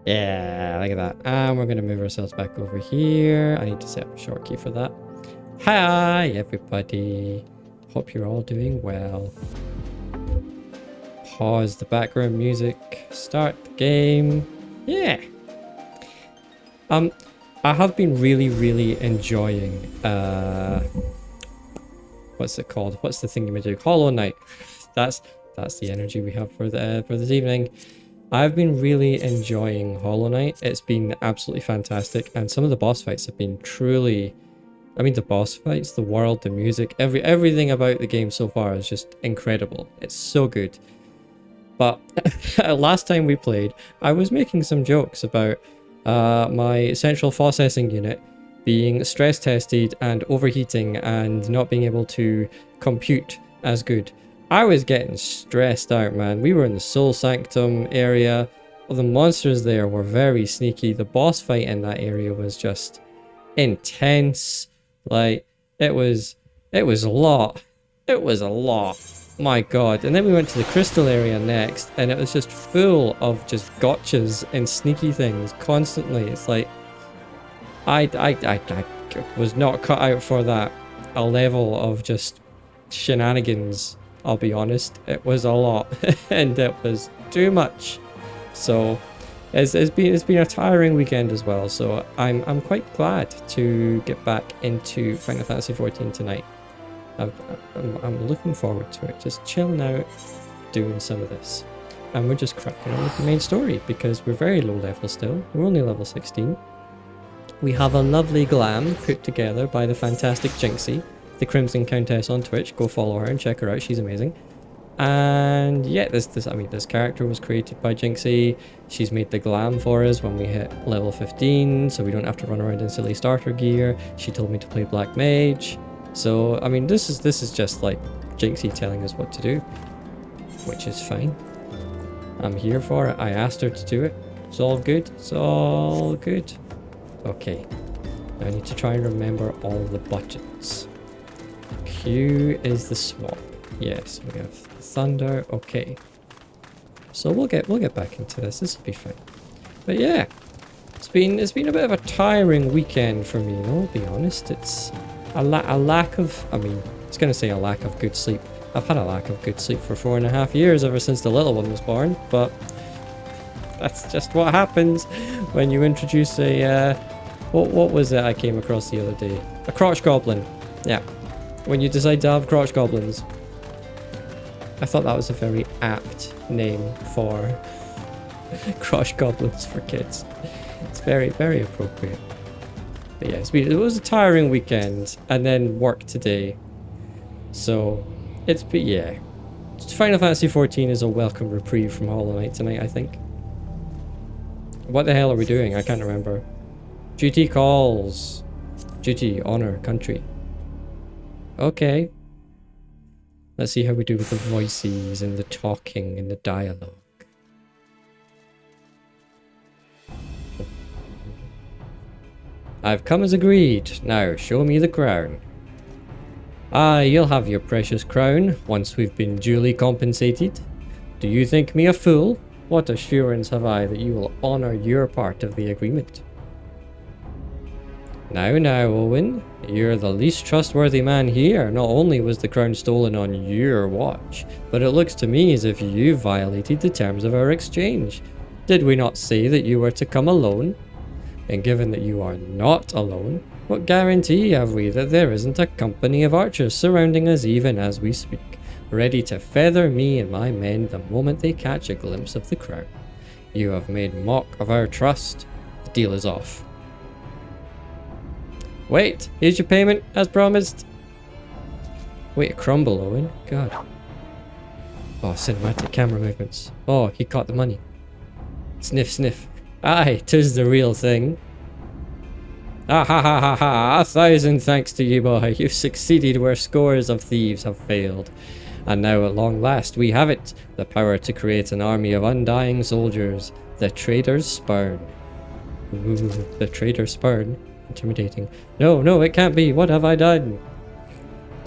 Yeah, look at that. And we're going to move ourselves back over here. I need to set up a short key for that. Hi, everybody. Hope you're all doing well. Pause the background music. Start the game. Yeah. I have been really enjoying, what's it called? What's the thing you do? Hollow Knight. That's the energy we have for this evening. I've been really enjoying Hollow Knight. It's been absolutely fantastic, and some of the boss fights have been truly... I mean, the boss fights, the world, the music, everything about the game so far is just incredible. It's so good. But last time we played, I was making some jokes about my central processing unit being stress tested and overheating and not being able to compute as good. I was getting stressed out, man. We were in the Soul Sanctum area. The monsters there were very sneaky. The boss fight in that area was just intense. Like, it was a lot. It was a lot. My god. And then we went to the crystal area next, and it was just full of just gotchas and sneaky things constantly. It's like, I was not cut out for that. A level of just shenanigans, I'll be honest. It was a lot, and it was too much. So it's been a tiring weekend as well. So I'm quite glad to get back into Final Fantasy XIV tonight. I'm looking forward to it. Just chilling out, doing some of this, and we're just cracking on with the main story because we're very low level still. We're only level 16. We have a lovely glam put together by the fantastic Jinxie, the Crimson Countess on Twitch. Go follow her and check her out. She's amazing. And yeah, this character was created by Jinxie. She's made the glam for us when we hit level 15, so we don't have to run around in silly starter gear. She told me to play Black Mage. So I mean, this is just like Jinxie telling us what to do, which is fine. I'm here for it. I asked her to do it. It's all good. It's all good. Okay. Now I need to try and remember all the buttons. Q is the swap. Yes, we have thunder. Okay. So we'll get back into this. This will be fine. But yeah, it's been a bit of a tiring weekend for me. I'll be honest. It's a lack of. I mean, it's gonna say a lack of good sleep. I've had a lack of good sleep for 4.5 years ever since the little one was born. But that's just what happens when you introduce a what was it I came across the other day? A crotch goblin. Yeah. When you decide to have crotch goblins. I thought that was a very apt name for crotch goblins for kids. It's very appropriate. But yeah, it was a tiring weekend and then work today. So yeah. Final Fantasy XIV is a welcome reprieve from Hollow Knight tonight, I think. What the hell are we doing? I can't remember. Duty calls. Duty, honor, country. Okay. Let's see how we do with the voices and the talking and the dialogue. I've come as agreed. Now, show me the crown. Aye, you'll have your precious crown once we've been duly compensated. Do you think me a fool? What assurance have I that you will honor your part of the agreement? Now, Owen, you're the least trustworthy man here. Not only was the crown stolen on your watch, but it looks to me as if you violated the terms of our exchange. Did we not say that you were to come alone? And given that you are not alone, what guarantee have we that there isn't a company of archers surrounding us even as we speak, ready to feather me and my men the moment they catch a glimpse of the crown? You have made mock of our trust. The deal is off. Wait, here's your payment, as promised. Wait, a crumble, Owen. God. Oh, cinematic camera movements. Oh, he caught the money. Sniff, sniff. Aye, 'tis the real thing. Ah ha ha ha ha, 1,000 thanks to you, boy. You've succeeded where scores of thieves have failed. And now at long last we have it, the power to create an army of undying soldiers. The traitor's spurn. Ooh, the traitor's spurn. Intimidating. No, it can't be. What have I done?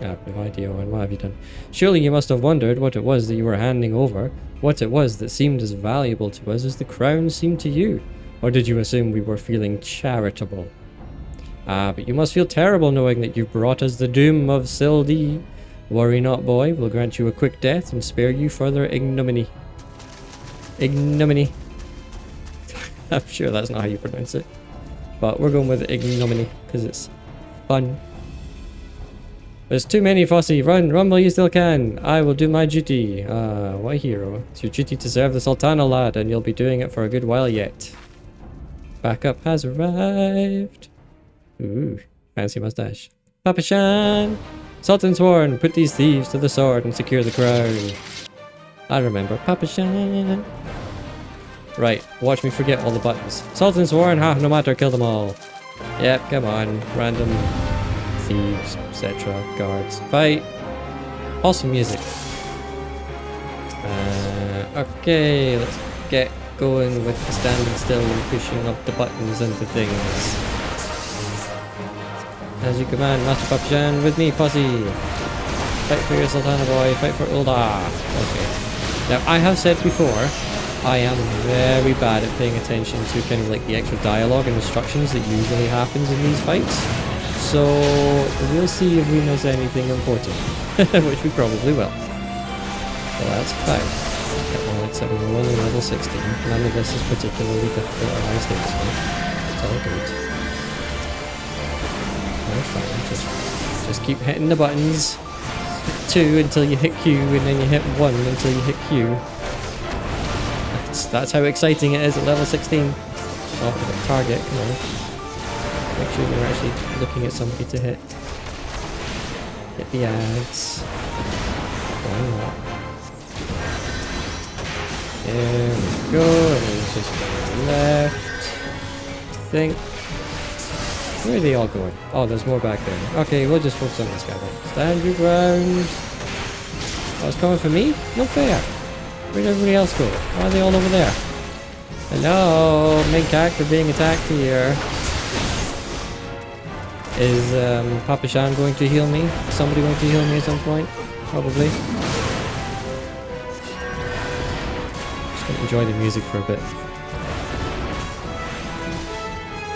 I have no idea, Owen. What have you done? Surely you must have wondered what it was that you were handing over. What it was that seemed as valuable to us as the crown seemed to you. Or did you assume we were feeling charitable? Ah, but you must feel terrible knowing that you brought us the doom of Sildee. Worry not, boy. We'll grant you a quick death and spare you further ignominy. Ignominy. I'm sure that's not how you pronounce it. But we're going with ignominy because it's fun. There's too many, Fossy. Run, run while you still can. I will do my duty. What a hero. It's your duty to serve the Sultana, lad, and you'll be doing it for a good while yet. Backup has arrived. Ooh, fancy mustache. Papa Shan! Sultan Sworn, put these thieves to the sword and secure the crown. I remember Papa Shan. Right, watch me forget all the buttons. Sultan Sworn, ha, no matter, kill them all. Yep, come on. Random thieves, etc. Guards. Fight! Awesome music. Okay, let's get going with the standing still and pushing up the buttons and the things. As you command, Master Papajan, with me, Posse. Fight for your Sultana, boy. Fight for Ulda. Okay. Now, I have said before, I am very bad at paying attention to kind of like the extra dialogue and instructions that usually happens in these fights. So, we'll see if we miss anything important. Which we probably will. So that's fine. Except we're only level 16. None of this is particularly difficult or high stakes. It's all good. Fine. Just keep hitting the buttons. 2 until you hit Q, and then you hit 1 until you hit Q. That's how exciting it is at level 16. Oh, the target, come on. Make sure you're actually looking at somebody to hit. Hit the ads. Why not? There we go, and then just go left. I think. Where are they all going? Oh, there's more back there. Okay, we'll just focus on this guy then. Stand your ground. Oh, it's coming for me? No fair. Where'd everybody else go? Why are they all over there? Hello? Main character being attacked here. Is Papa Shan going to heal me? Is somebody going to heal me at some point? Probably. Just gonna enjoy the music for a bit.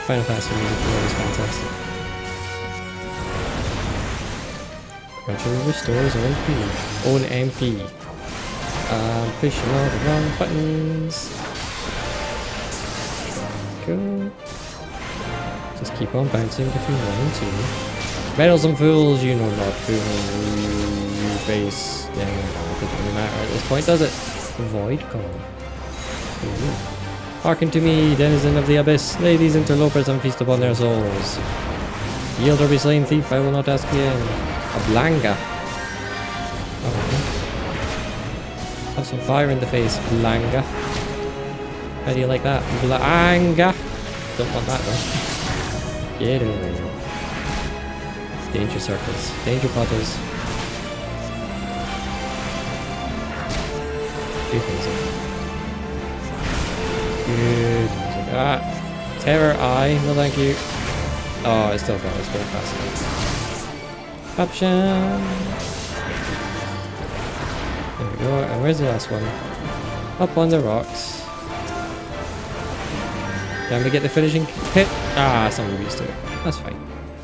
Final Fantasy music is fantastic. Gradually restores own MP. Pushing all the wrong buttons. Go. Just keep on bouncing between 1 and 2. Meddlesome fools, you know not who you face. Yeah, it doesn't really matter at this point, does it? Void call. Ooh. Hearken to me, denizen of the abyss. Lay these interlopers and feast upon their souls. Yield or be slain, thief, I will not ask again. A blanga. Oh. Have some fire in the face, blanga. How do you like that? Blanga. Don't want that though. Get away. Danger circles. Danger puddles. Two things. Good. Ah, terror eye. No, thank you. Oh, it's still got us going fast. Option. There we go. And where's the last one? Up on the rocks. Can we get the finishing hit? Ah, someone used to it. That's fine.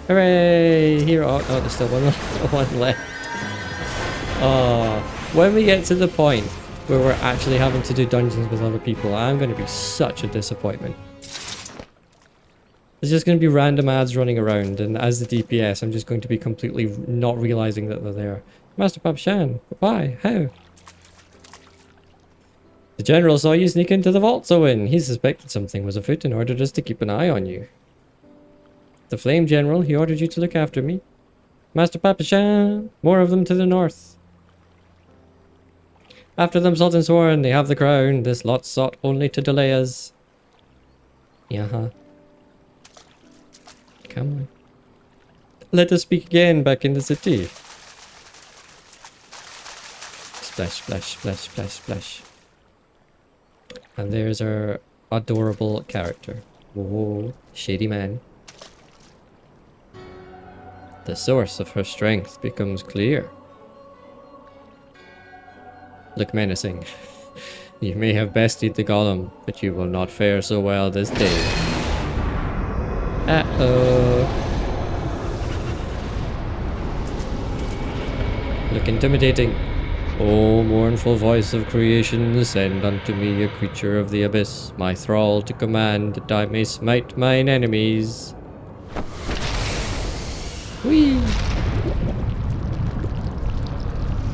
Hooray! Here. Oh, no, there's still one left. Oh, when we get to the point where we're actually having to do dungeons with other people, I'm going to be such a disappointment. There's just going to be random ads running around, and as the DPS, I'm just going to be completely not realizing that they're there. Master Pap Shan, why? How? The general saw you sneak into the vault, Owen. He suspected something was afoot and ordered us to keep an eye on you. The Flame General, he ordered you to look after me. Master Papa Shan, more of them to the north. After them, Sultan Sworn, they have the crown. This lot sought only to delay us. Yeah. Come on. Let us speak again back in the city. Splash, splash, splash, splash, splash. And there's our adorable character. Whoa, shady man. The source of her strength becomes clear. Look menacing. You may have bested the golem, but you will not fare so well this day. Uh-oh. Look intimidating. O mournful voice of creation, send unto me a creature of the abyss, my thrall to command, that I may smite mine enemies. Whee!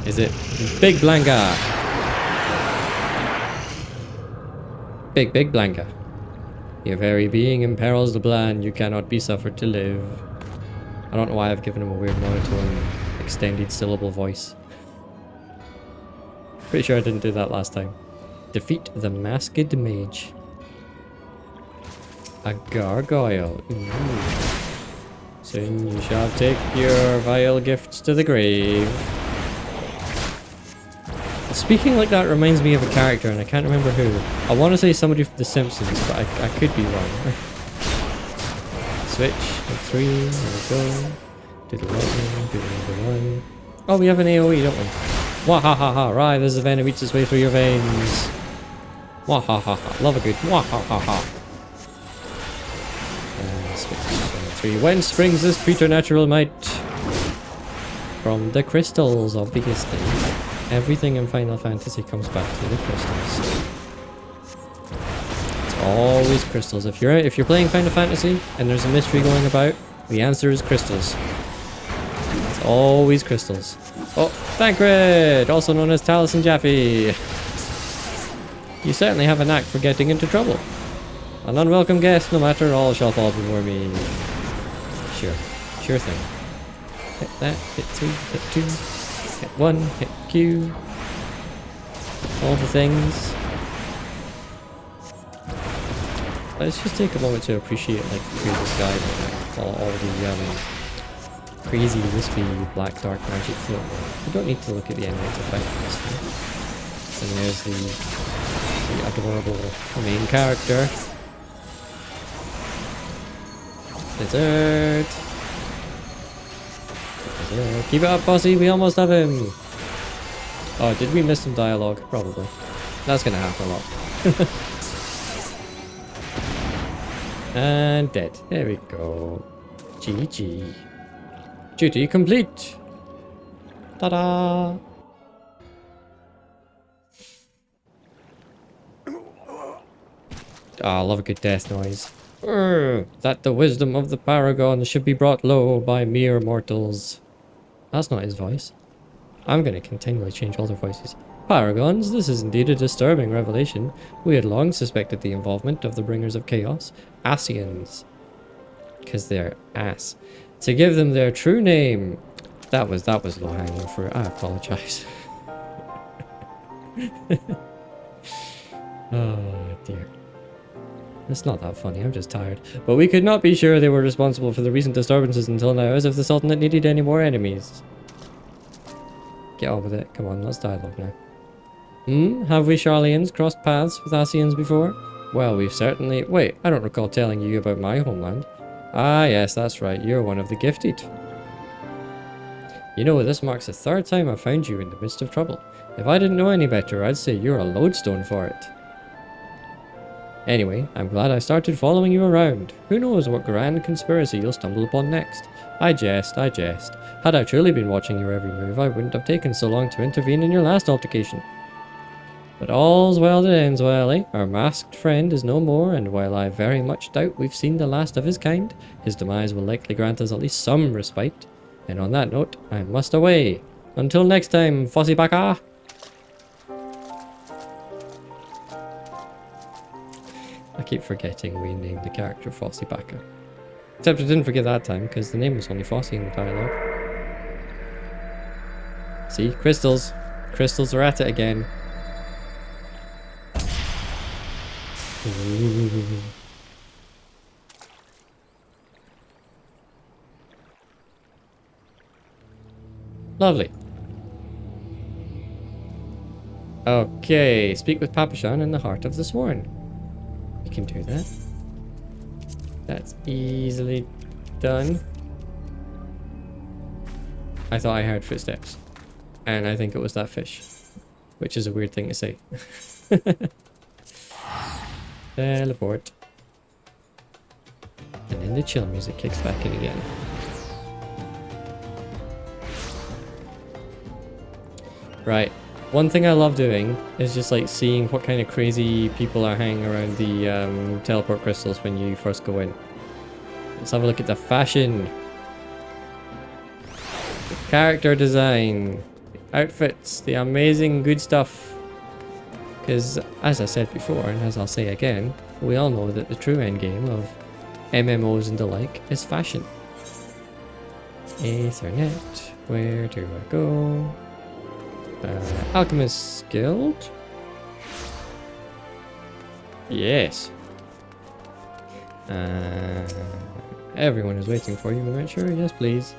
Is it Big Blanca? Big Blanca. Your very being imperils the plan, you cannot be suffered to live. I don't know why I've given him a weird monotone, extended syllable voice. Pretty sure I didn't do that last time. Defeat the masked mage. A gargoyle. Ooh. Soon you shall take your vile gifts to the grave. Speaking like that reminds me of a character, and I can't remember who. I want to say somebody from The Simpsons, but I could be wrong. Switch. 3. There we go. Do the lightning. Do the one. Oh, we have an AoE, don't we? Wahahaha. Right, this venom eats its way through your veins. Wahahaha. Love a good wahahaha. Switch. 3. Whence springs this preternatural might? From the crystals, obviously. Everything in Final Fantasy comes back to the crystals. It's always crystals. If you're playing Final Fantasy and there's a mystery going about, the answer is crystals. It's always crystals. Oh, Thancred, also known as Taliesin Jaffe. You certainly have a knack for getting into trouble. An unwelcome guest, no matter, all shall fall before me. Sure thing. Hit that, hit 3, hit 2. Hit 1, hit Q. All the things. Let's just take a moment to appreciate like the previous guide. All the crazy, wispy, black, dark magic float. You don't need to look at the enemy to fight this. And there's the adorable main character. Dessert. Keep it up, bossy, we almost have him. Oh, did we miss some dialogue? Probably. That's gonna happen a lot. And dead. There we go. GG. Duty complete. Ta-da! Ah, I love a good death noise. That the wisdom of the paragon should be brought low by mere mortals. That's not his voice. I'm going to continually change all their voices. Paragons, this is indeed a disturbing revelation. We had long suspected the involvement of the bringers of chaos, Asians. Because they're ass. To give them their true name. That was low-hanging fruit. I apologize. Oh dear. It's not that funny, I'm just tired. But we could not be sure they were responsible for the recent disturbances until now, as if the Sultanate needed any more enemies. Get on with it. Come on, let's dialogue now. Have we Charlians crossed paths with Asians before? Well, we've certainly... Wait, I don't recall telling you about my homeland. Ah, yes, that's right. You're one of the gifted. You know, this marks the 3rd time I've found you in the midst of trouble. If I didn't know any better, I'd say you're a lodestone for it. Anyway, I'm glad I started following you around. Who knows what grand conspiracy you'll stumble upon next. I jest. Had I truly been watching your every move, I wouldn't have taken so long to intervene in your last altercation. But all's well that ends well, eh? Our masked friend is no more, and while I very much doubt we've seen the last of his kind, his demise will likely grant us at least some respite. And on that note, I must away. Until next time, Fossy Baka! I keep forgetting we named the character Fossy Baka. Except I didn't forget that time, because the name was only Fossy in the dialogue. See? Crystals. Crystals are at it again. Ooh. Lovely. Okay, speak with Papashan in the Heart of the Sworn. We can do that. That's easily done. I thought I heard footsteps. And I think it was that fish. Which is a weird thing to say. Teleport. And then the chill music kicks back in again. Right. One thing I love doing is just like seeing what kind of crazy people are hanging around the teleport crystals when you first go in. Let's have a look at the fashion. The character design. The outfits. The amazing good stuff. Because as I said before, and as I'll say again, we all know that the true endgame of MMOs and the like is fashion. Ethernet. Where do I go? Alchemist Guild? Yes. Everyone is waiting for you, Adventurer. Yes, please.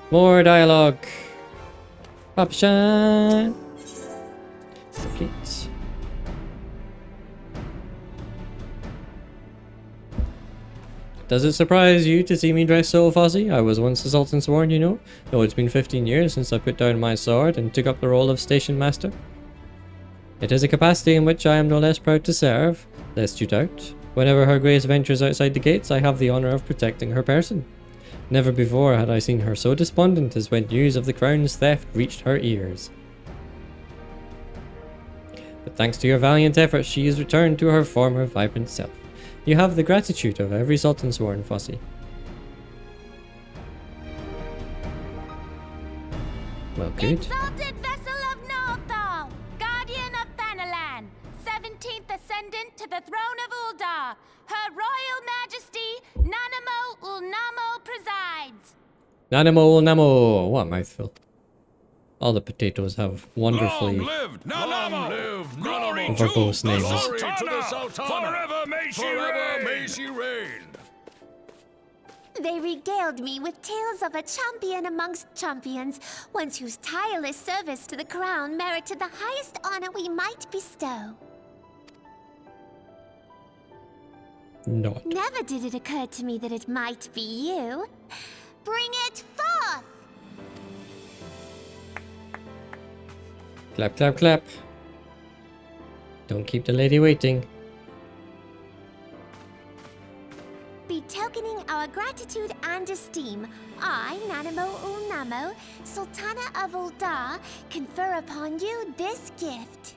More dialogue. Option. Complete. Does it surprise you to see me dressed so fussy? I was once a Sultan Sworn, you know. Though it's been 15 years since I put down my sword and took up the role of Station Master. It is a capacity in which I am no less proud to serve, lest you doubt. Whenever Her Grace ventures outside the gates, I have the honour of protecting her person. Never before had I seen her so despondent as when news of the crown's theft reached her ears. But thanks to your valiant efforts, she has returned to her former vibrant self. You have the gratitude of every Sultan Sworn, Fossey. Well, good. Exalted vessel of Northal, guardian of Thanalan, 17th ascendant to the throne of Uldar, Her Royal Majesty Nanamo Ulnamo presides. Nanamo Ulnamo. What a mouthful. All the potatoes have wonderfully verbose names. Forever may she reign. They regaled me with tales of a champion amongst champions, once whose tireless service to the crown merited the highest honor we might bestow. Not. Never did it occur to me that it might be you. Bring it forth! Clap, clap, clap. Don't keep the lady waiting. Betokening our gratitude and esteem, I, Nanamo Ulnamo, Sultana of Uldar, confer upon you this gift.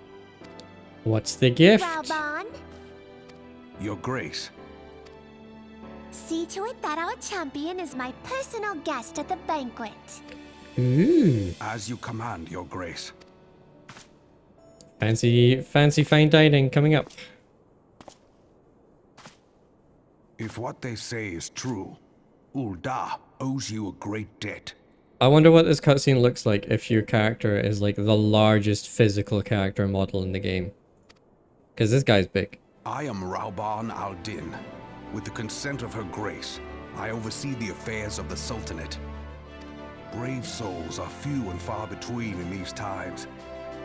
What's the gift? Raubon, Your Grace. see to it that our champion is my personal guest at the banquet. Ooh. As you command, Your Grace. Fancy fine dining coming up. If what they say is true, Uldar owes you a great debt. I wonder what this cutscene looks like if your character is like the largest physical character model in the game. Because this guy's big. I am Raubon al-Din. With the consent of Her Grace, I oversee the affairs of the Sultanate. Brave souls are few and far between in these times.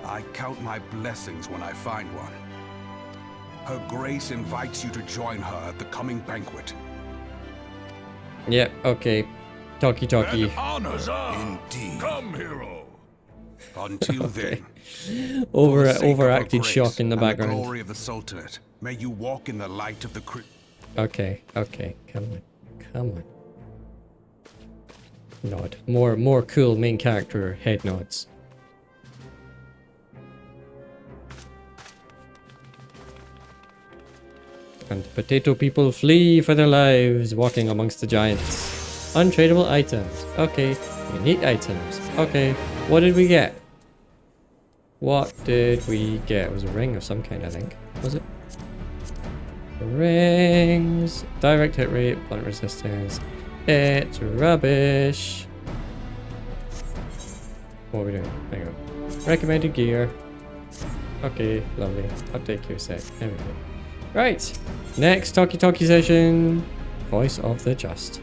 I count my blessings when I find one. Her Grace invites you to join her at the coming banquet. Yep, okay. Talkie. Honors indeed. Come, hero. Until then, overacted shock in the and background. the glory of the Sultanate, may you walk in the light of the Okay, come on. Nod. More cool main character head nods. And the potato people flee for their lives, walking amongst the giants. Untradeable items. Okay. Unique items. Okay. What did we get? What did we get? It was a ring of some kind, I think. Was it? Rings. Direct hit rate. Blunt resistance. It's rubbish. What are we doing? Hang on. Recommended gear. Okay, lovely. Update gear set. There we go. Right. Next talkie session. Voice of the Just.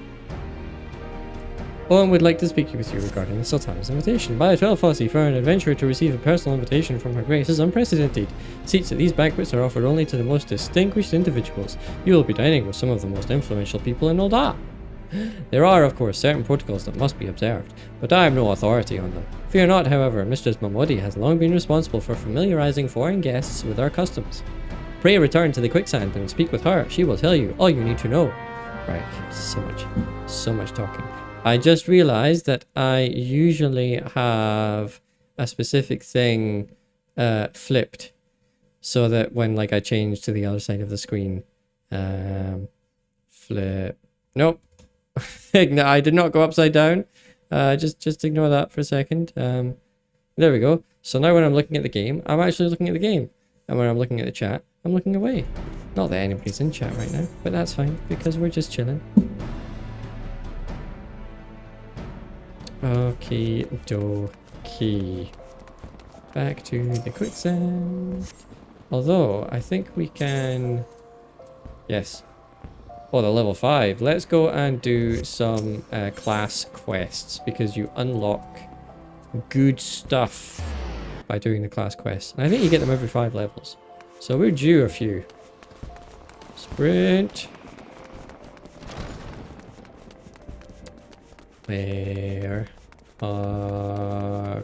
Owen would like to speak with you regarding the Sultana's invitation. By 12 Fossey, for an adventurer to receive a personal invitation from Her Grace is unprecedented. Seats at these banquets are offered only to the most distinguished individuals. You will be dining with some of the most influential people in Uldar. There are, of course, certain protocols that must be observed, but I am no authority on them. Fear not, however, Mistress Mamodi has long been responsible for familiarizing foreign guests with our customs. Pray return to the quicksand and speak with her. She will tell you all you need to know. Right, so much talking. I just realized that I usually have a specific thing flipped so that when like I change to the other side of the screen, flip. Nope. No, I did not go upside down. Just ignore that for a second. There we go. So now when I'm looking at the game, I'm actually looking at the game. And when I'm looking at the chat, I'm looking away. Not that anybody's in chat right now, but that's fine because we're just chilling. Okay, dokie. Back to the quicksand. Although, I think we can... Yes. Oh, the level 5. Let's go and do some class quests because you unlock good stuff by doing the class quests. And I think you get them every 5 levels. So we're due a few. Sprint. Where?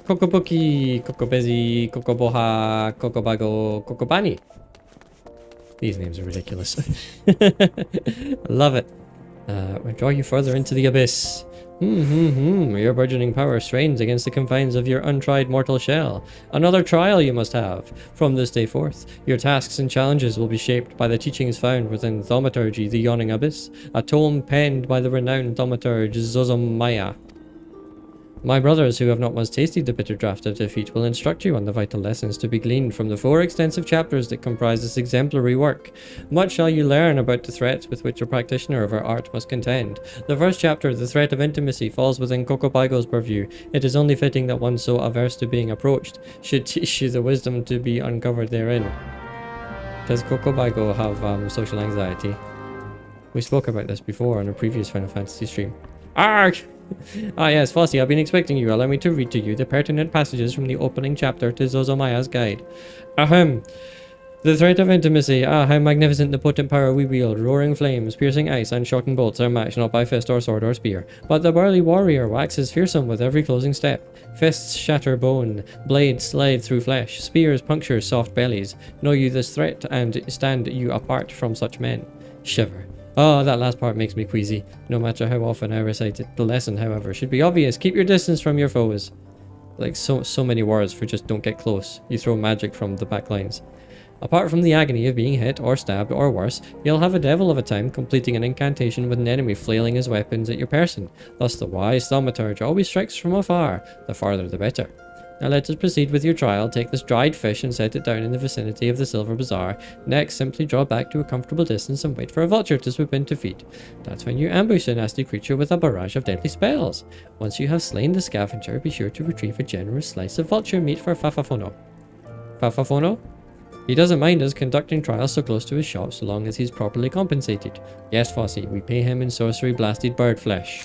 Kokobuki, Kokobezi, Kokoboha, Kokobago, Kokobani. These names are ridiculous. Love it. We'll draw you further into the abyss. Your burgeoning power strains against the confines of your untried mortal shell. Another trial you must have. From this day forth, your tasks and challenges will be shaped by the teachings found within Thaumaturgy, the Yawning Abyss, a tome penned by the renowned thaumaturge Zozomaya. My brothers, who have not once tasted the bitter draught of defeat, will instruct you on the vital lessons to be gleaned from the 4 extensive chapters that comprise this exemplary work. Much shall you learn about the threats with which a practitioner of our art must contend. The first chapter, the threat of intimacy, falls within Kokobaigo's purview. It is only fitting that one so averse to being approached should teach you the wisdom to be uncovered therein. Does Kokobaigo have social anxiety? We spoke about this before on a previous Final Fantasy stream. Arg! Ah yes, Flossie, I've been expecting you. Allow me to read to you the pertinent passages from the opening chapter to Zozomaya's guide. Ahem. The threat of intimacy. Ah, how magnificent the potent power we wield. Roaring flames, piercing ice, and shocking bolts are matched not by fist or sword or spear. But the burly warrior waxes fearsome with every closing step. Fists shatter bone, blades slide through flesh, spears puncture soft bellies. Know you this threat, and stand you apart from such men. Shiver. Oh, that last part makes me queasy. No matter how often I recite it. The lesson, however, should be obvious. Keep your distance from your foes. Like so many words for just don't get close. You throw magic from the back lines. Apart from the agony of being hit or stabbed or worse, you'll have a devil of a time completing an incantation with an enemy flailing his weapons at your person. Thus the wise thaumaturge always strikes from afar. The farther the better. Now let us proceed with your trial. Take this dried fish and set it down in the vicinity of the Silver Bazaar. Next, simply draw back to a comfortable distance and wait for a vulture to swoop in to feed. That's when you ambush a nasty creature with a barrage of deadly spells. Once you have slain the scavenger, be sure to retrieve a generous slice of vulture meat for Fafafono. Fafafono? He doesn't mind us conducting trials so close to his shop so long as he's properly compensated. Yes, Fossy, we pay him in sorcery blasted bird flesh.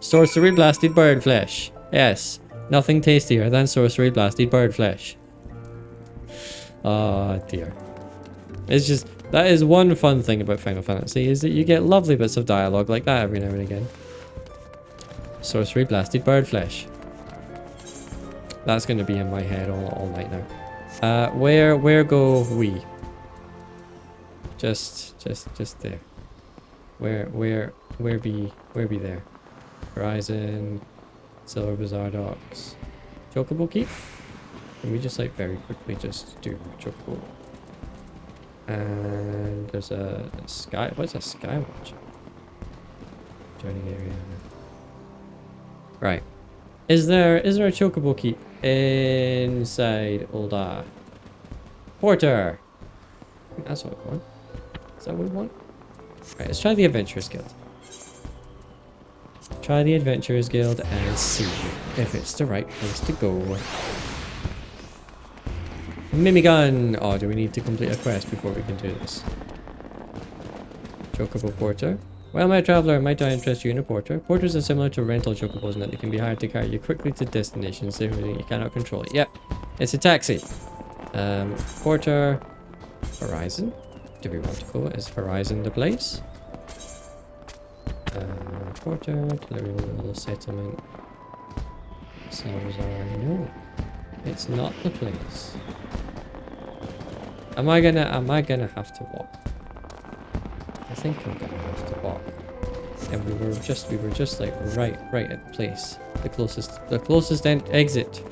Sorcery blasted bird flesh. Yes. Nothing tastier than sorcery blasted bird flesh. Oh dear. It's just, that is one fun thing about Final Fantasy, is that you get lovely bits of dialogue like that every now and again. Sorcery blasted bird flesh. That's going to be in my head all night now. Where go we? Just there. Where be there? Horizon. Silver Bazaar docks. Chocobo Keep? Can we just like very quickly just do Chocobo? And there's a sky. What's a skywatch? Joining area. Right. Is there a Chocobo Keep inside Ul'dah? Porter! That's what we want. Is that what we want? Right, let's try the Adventurers Guild. Try the Adventurers Guild and see if it's the right place to go. Mimigun! Oh, do we need to complete a quest before we can do this? Chocobo Porter. Well, my traveler, might I interest you in a porter? Porters are similar to rental chocobos in that they can be hired to carry you quickly to destinations that you cannot control. Yep, it's a taxi. Porter. Horizon. Do we want to go? Is Horizon the place? Porter, Delirial Settlement. Salazar, no. It's not the place. Am I gonna have to walk? I think I'm gonna have to walk. And we were just like right at the place. The closest exit.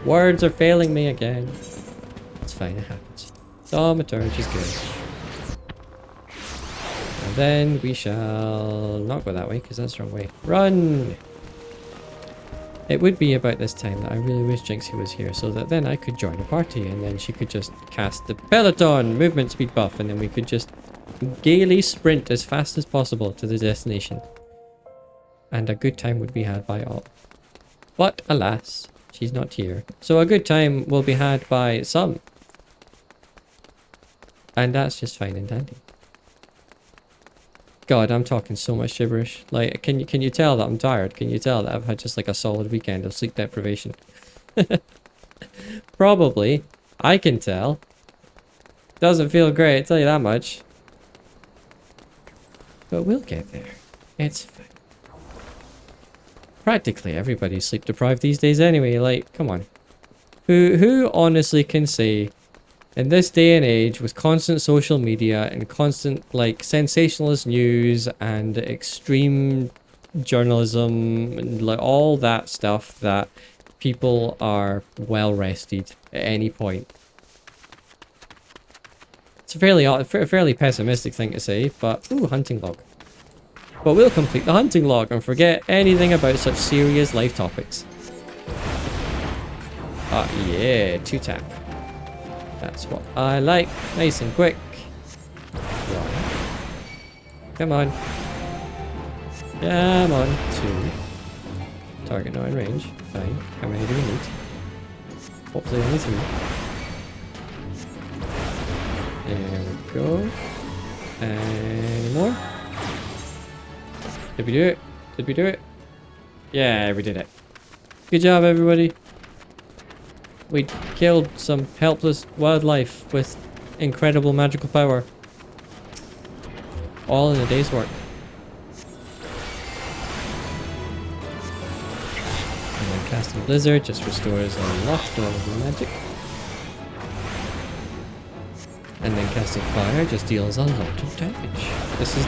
Words are failing me again. It's fine, it happens. Thaumaturge is good. And then we shall not go that way because that's the wrong way. Run! It would be about this time that I really wish Jinxie was here so that then I could join a party and then she could just cast the Peloton movement speed buff and then we could just gaily sprint as fast as possible to the destination. And a good time would be had by all. But alas, she's not here. So a good time will be had by some. And that's just fine and dandy. God, I'm talking so much gibberish. Like, can you tell that I'm tired? Can you tell that I've had just like a solid weekend of sleep deprivation? Probably. I can tell. Doesn't feel great, I'll tell you that much. But we'll get there. It's fine. Practically everybody's sleep deprived these days anyway. Like, come on. Who honestly can say, in this day and age, with constant social media and constant, like, sensationalist news and extreme journalism and, like, all that stuff, that people are well rested at any point? It's a fairly pessimistic thing to say, but... Ooh, hunting log. But we'll complete the hunting log and forget anything about such serious life topics. Yeah, 2-tap. That's what I like. Nice and quick. Come on. Come on. 2. Target not in range. Fine. How many do we need? Hopefully only 3. There we go. Any more? Did we do it? Did we do it? Yeah, we did it. Good job, everybody. We killed some helpless wildlife with incredible magical power. All in a day's work. And then casting Blizzard just restores unlocked normal magic. And then casting Fire just deals a lot of damage.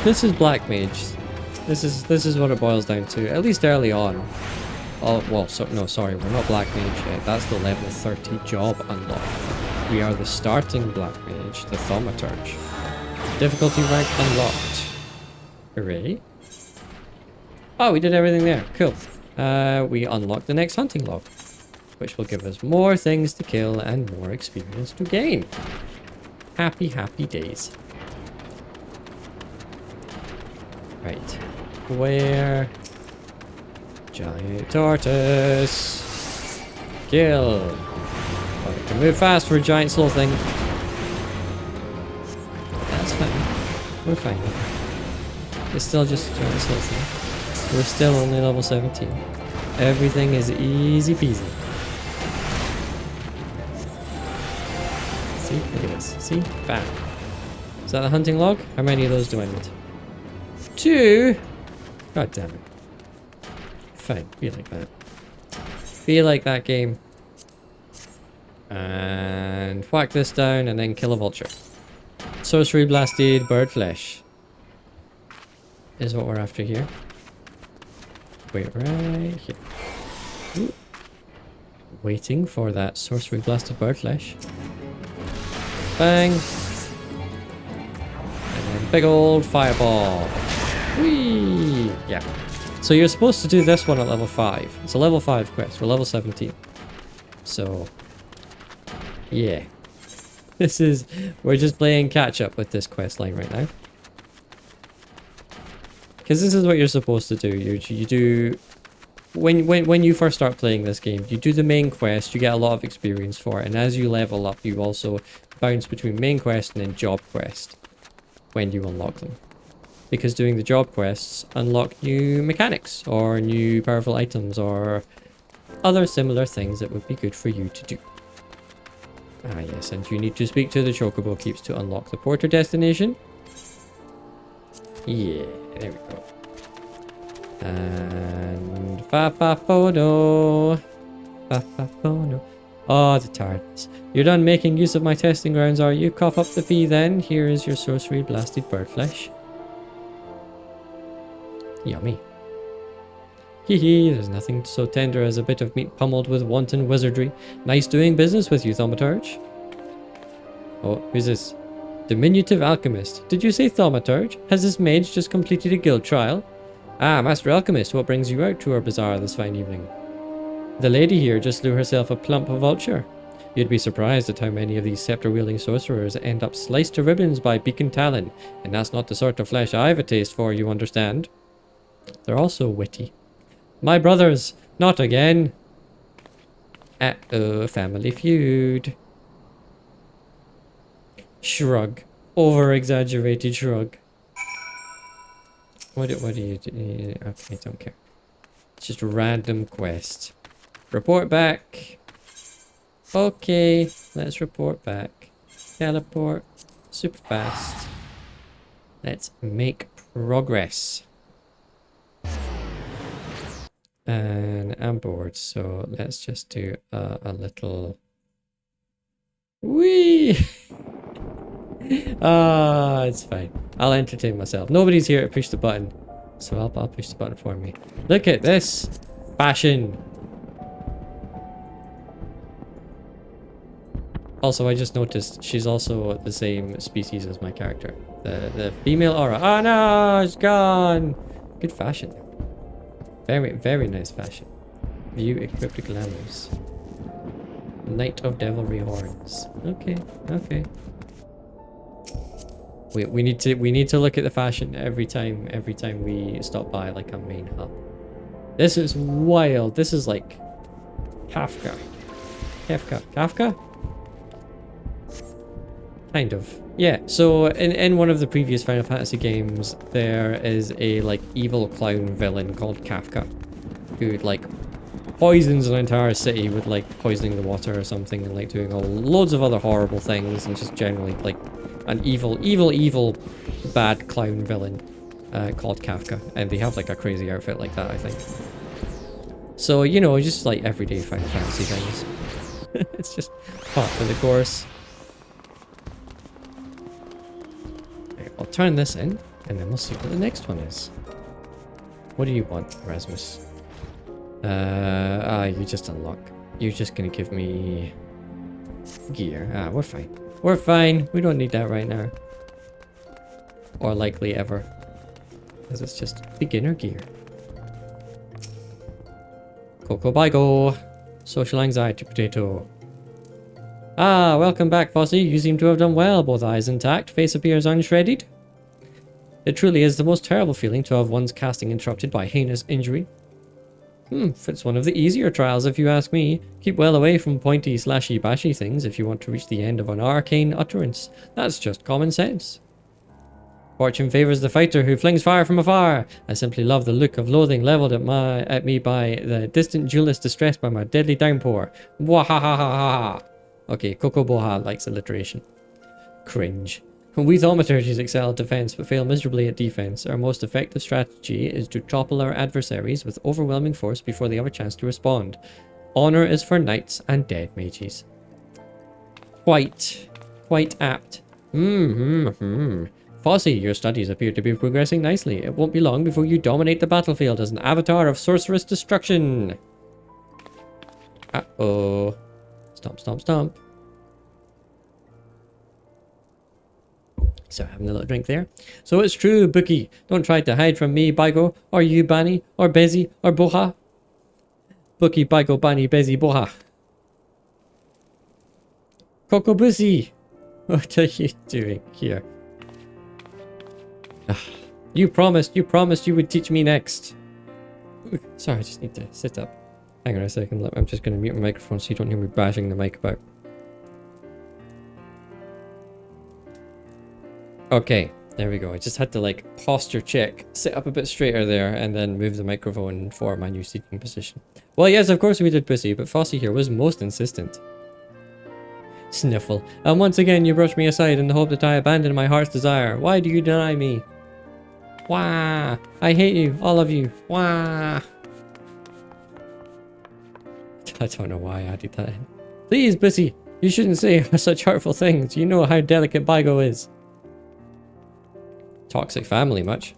This is Black Mage. This is what it boils down to, at least early on. Oh, well, no, sorry, we're not Black Mage yet. That's the level 30 job unlocked. We are the starting Black Mage, the Thaumaturge. Difficulty rank unlocked. Hooray. Oh, we did everything there. Cool. We unlocked the next hunting log, which will give us more things to kill and more experience to gain. Happy, happy days. Right. Where... Giant tortoise. Kill. Oh, we can move fast for a giant slow thing. That's fine. We're fine. It's still just a giant slow thing. We're still only level 17. Everything is easy peasy. See? Look at this. See? Bam. Is that the hunting log? How many of those do I need? 2? God damn it. Fine, be like that. Be like that game. And whack this down and then kill a vulture. Sorcery blasted bird flesh is what we're after here. Wait, right here. Ooh. Waiting for that sorcery blasted bird flesh. Bang. And then big old fireball. Whee! Yeah. So you're supposed to do this one at level 5. It's a level 5 quest. We're level 17. So, yeah. We're just playing catch up with this quest line right now. Because this is what you're supposed to do. You do, when you first start playing this game, you do the main quest, you get a lot of experience for it. And as you level up, you also bounce between main quest and then job quest when you unlock them. Because doing the job quests unlock new mechanics or new powerful items or other similar things that would be good for you to do. Ah yes, and you need to speak to the Chocobo Keeps to unlock the porter destination. Yeah, there we go. And fa-fa-phono. Fa-fa-phono. Oh, the tiredness. You're done making use of my testing grounds, are you? Cough up the fee then. Here is your sorcery blasted bird flesh. Yummy. Hee hee, there's nothing so tender as a bit of meat pummeled with wanton wizardry. Nice doing business with you, Thaumaturge. Oh, who's this? Diminutive alchemist. Did you say Thaumaturge? Has this mage just completed a guild trial? Ah, Master Alchemist, what brings you out to our bazaar this fine evening? The lady here just slew herself a plump vulture. You'd be surprised at how many of these scepter-wielding sorcerers end up sliced to ribbons by beacon talon, and that's not the sort of flesh I've a taste for, you understand. They're also witty. My brothers, not again. Uh-oh, family feud. Shrug. Over-exaggerated shrug. What do you do? Okay, don't care. It's just a random quest. Report back. Okay, let's report back. Teleport. Super fast. Let's make progress. And I'm bored, so let's just do a little... Whee! Ah, it's fine. I'll entertain myself. Nobody's here to push the button, so I'll push the button for me. Look at this fashion. Also, I just noticed she's also the same species as my character. The female aura. Oh no, it's gone. Good fashion. Very, very nice fashion. View equipped glamours. Knight of Devilry Horns. Okay, okay. We need to look at the fashion every time we stop by like a main hub. This is wild. This is like Kafka. Kafka? Kind of. Yeah, so in one of the previous Final Fantasy games, there is a like evil clown villain called Kafka, who like poisons an entire city with like poisoning the water or something, and like doing loads of other horrible things, and just generally like an evil bad clown villain called Kafka. And they have like a crazy outfit like that, I think. So, you know, just like everyday Final Fantasy things. It's just part of the course. I'll turn this in, and then we'll see what the next one is. What do you want, Erasmus? You just unlock. You're just gonna give me gear. Ah, we're fine. We're fine. We don't need that right now. Or likely ever. Because it's just beginner gear. Coco Bigo. Social anxiety potato. Ah, welcome back, Fossy. You seem to have done well. Both eyes intact. Face appears unshredded. It truly is the most terrible feeling to have one's casting interrupted by heinous injury. It's one of the easier trials if you ask me. Keep well away from pointy slashy bashy things if you want to reach the end of an arcane utterance. That's just common sense. Fortune favors the fighter who flings fire from afar. I simply love the look of loathing leveled at me by the distant duelist distressed by my deadly downpour. Wahahaha. Okay, Coco Boha likes alliteration. Cringe. We thaumaturges excel at defense but fail miserably at defense. Our most effective strategy is to topple our adversaries with overwhelming force before they have a chance to respond. Honor is for knights and dead mages. Quite apt. Fossy, your studies appear to be progressing nicely. It won't be long before you dominate the battlefield as an avatar of sorcerous destruction. Uh-oh. Stomp. So having a little drink there. So it's true, Bookie. Don't try to hide from me, Bigo, or you, Bani, or Bezi, or Boha. Bookie, Bigo, Bani, Bezi, Boha. Coco Bussy. What are you doing here? You promised you would teach me next. Ooh, sorry, I just need to sit up. Hang on a second, I'm just going to mute my microphone so you don't hear me bashing the mic about. Okay, there we go. I just had to like posture check, sit up a bit straighter there, and then move the microphone for my new seating position. Well, yes, of course we did, Pussy, but Fossy here was most insistent. Sniffle. And once again you brush me aside in the hope that I abandon my heart's desire. Why do you deny me? Wah! I hate you, all of you. Wah! I don't know why I added that in. Please, Bussy, you shouldn't say such hurtful things. You know how delicate Bigo is. Toxic family, much.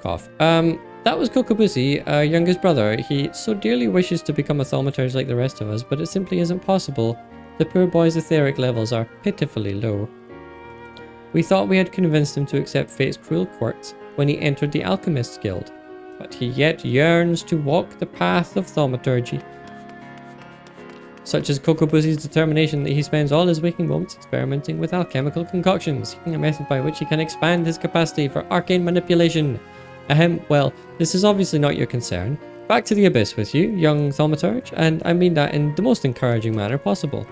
Cough. That was Kokobusi, our youngest brother. He so dearly wishes to become a thaumaturge like the rest of us, but it simply isn't possible. The poor boy's etheric levels are pitifully low. We thought we had convinced him to accept fate's cruel quirks when he entered the Alchemist's Guild, but he yet yearns to walk the path of thaumaturgy. Such is Kokobusi's determination that he spends all his waking moments experimenting with alchemical concoctions, seeking a method by which he can expand his capacity for arcane manipulation. Well, this is obviously not your concern. Back to the abyss with you, young thaumaturge, and I mean that in the most encouraging manner possible.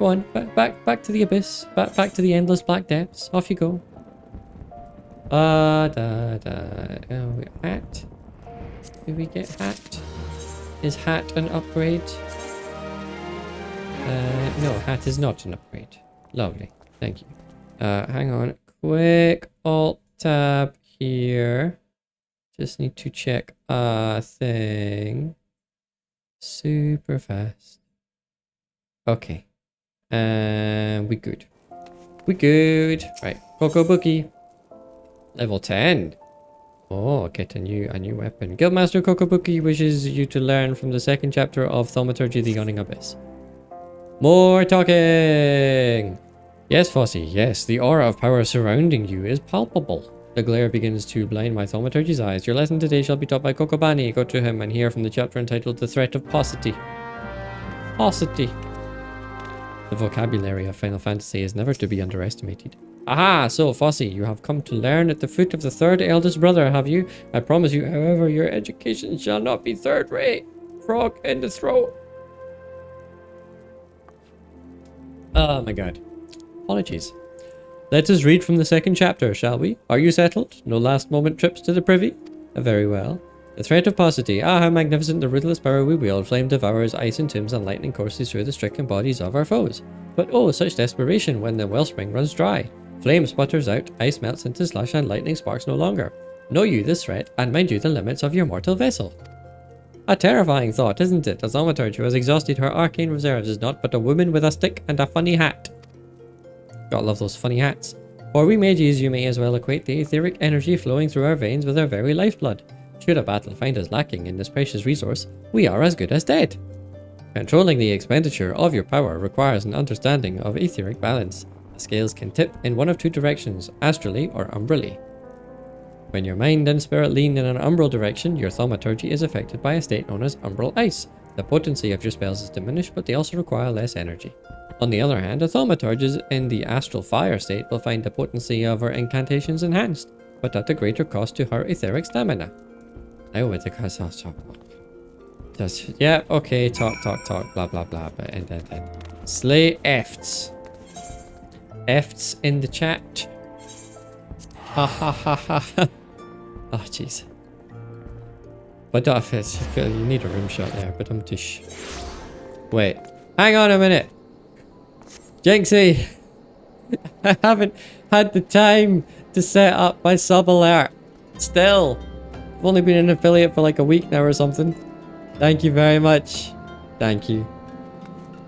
Go on, back to the abyss, back to the endless black depths. Off you go. Oh, hat. Do we get hat? Is hat an upgrade? No, hat is not an upgrade. Lovely, thank you. Hang on, quick alt tab here. Just need to check a thing. Super fast. Okay. We good. We good. Right. Kokobuki. Level 10. Oh, get a new weapon. Guildmaster Kokobuki wishes you to learn from the second chapter of Thaumaturgy the Yawning Abyss. More talking! Yes, Fossy, yes. The aura of power surrounding you is palpable. The glare begins to blind my thaumaturge's eyes. Your lesson today shall be taught by Kokobani. Go to him and hear from the chapter entitled The Threat of Paucity. Paucity. The vocabulary of Final Fantasy is never to be underestimated. Aha! So, Fossy, you have come to learn at the foot of the third eldest brother, have you? I promise you, however, your education shall not be third-rate. Frog in the throat. Oh my god. Apologies. Let us read from the second chapter, shall we? Are you settled? No last-moment trips to the privy? Very well. The threat of paucity. Ah, how magnificent the ruthless power we wield. Flame devours ice and tombs, and lightning courses through the stricken bodies of our foes. But oh, such desperation when the wellspring runs dry. Flame sputters out, ice melts into slush, and lightning sparks no longer. Know you this threat, and mind you the limits of your mortal vessel. A terrifying thought, isn't it? A thaumaturge who has exhausted her arcane reserves is not but a woman with a stick and a funny hat. Gotta love those funny hats. For we mages, you may as well equate the etheric energy flowing through our veins with our very lifeblood. Should a battle find us lacking in this precious resource, we are as good as dead. Controlling the expenditure of your power requires an understanding of etheric balance. The scales can tip in one of two directions, astrally or umbrally. When your mind and spirit lean in an umbral direction, your thaumaturgy is affected by a state known as umbral ice. The potency of your spells is diminished, but they also require less energy. On the other hand, a thaumaturge in the astral fire state will find the potency of her incantations enhanced, but at a greater cost to her etheric stamina. Now with the yeah, okay, talk, blah blah blah, but and then slay efts. Efts in the chat. Ha ha ha ha. Oh jeez. But if it's, you need a rim shot there, but I'm dish. Wait, hang on a minute. Jinxie, I haven't had the time to set up my sub alert. Still, I've only been an affiliate for like a week now or something. Thank you very much. Thank you.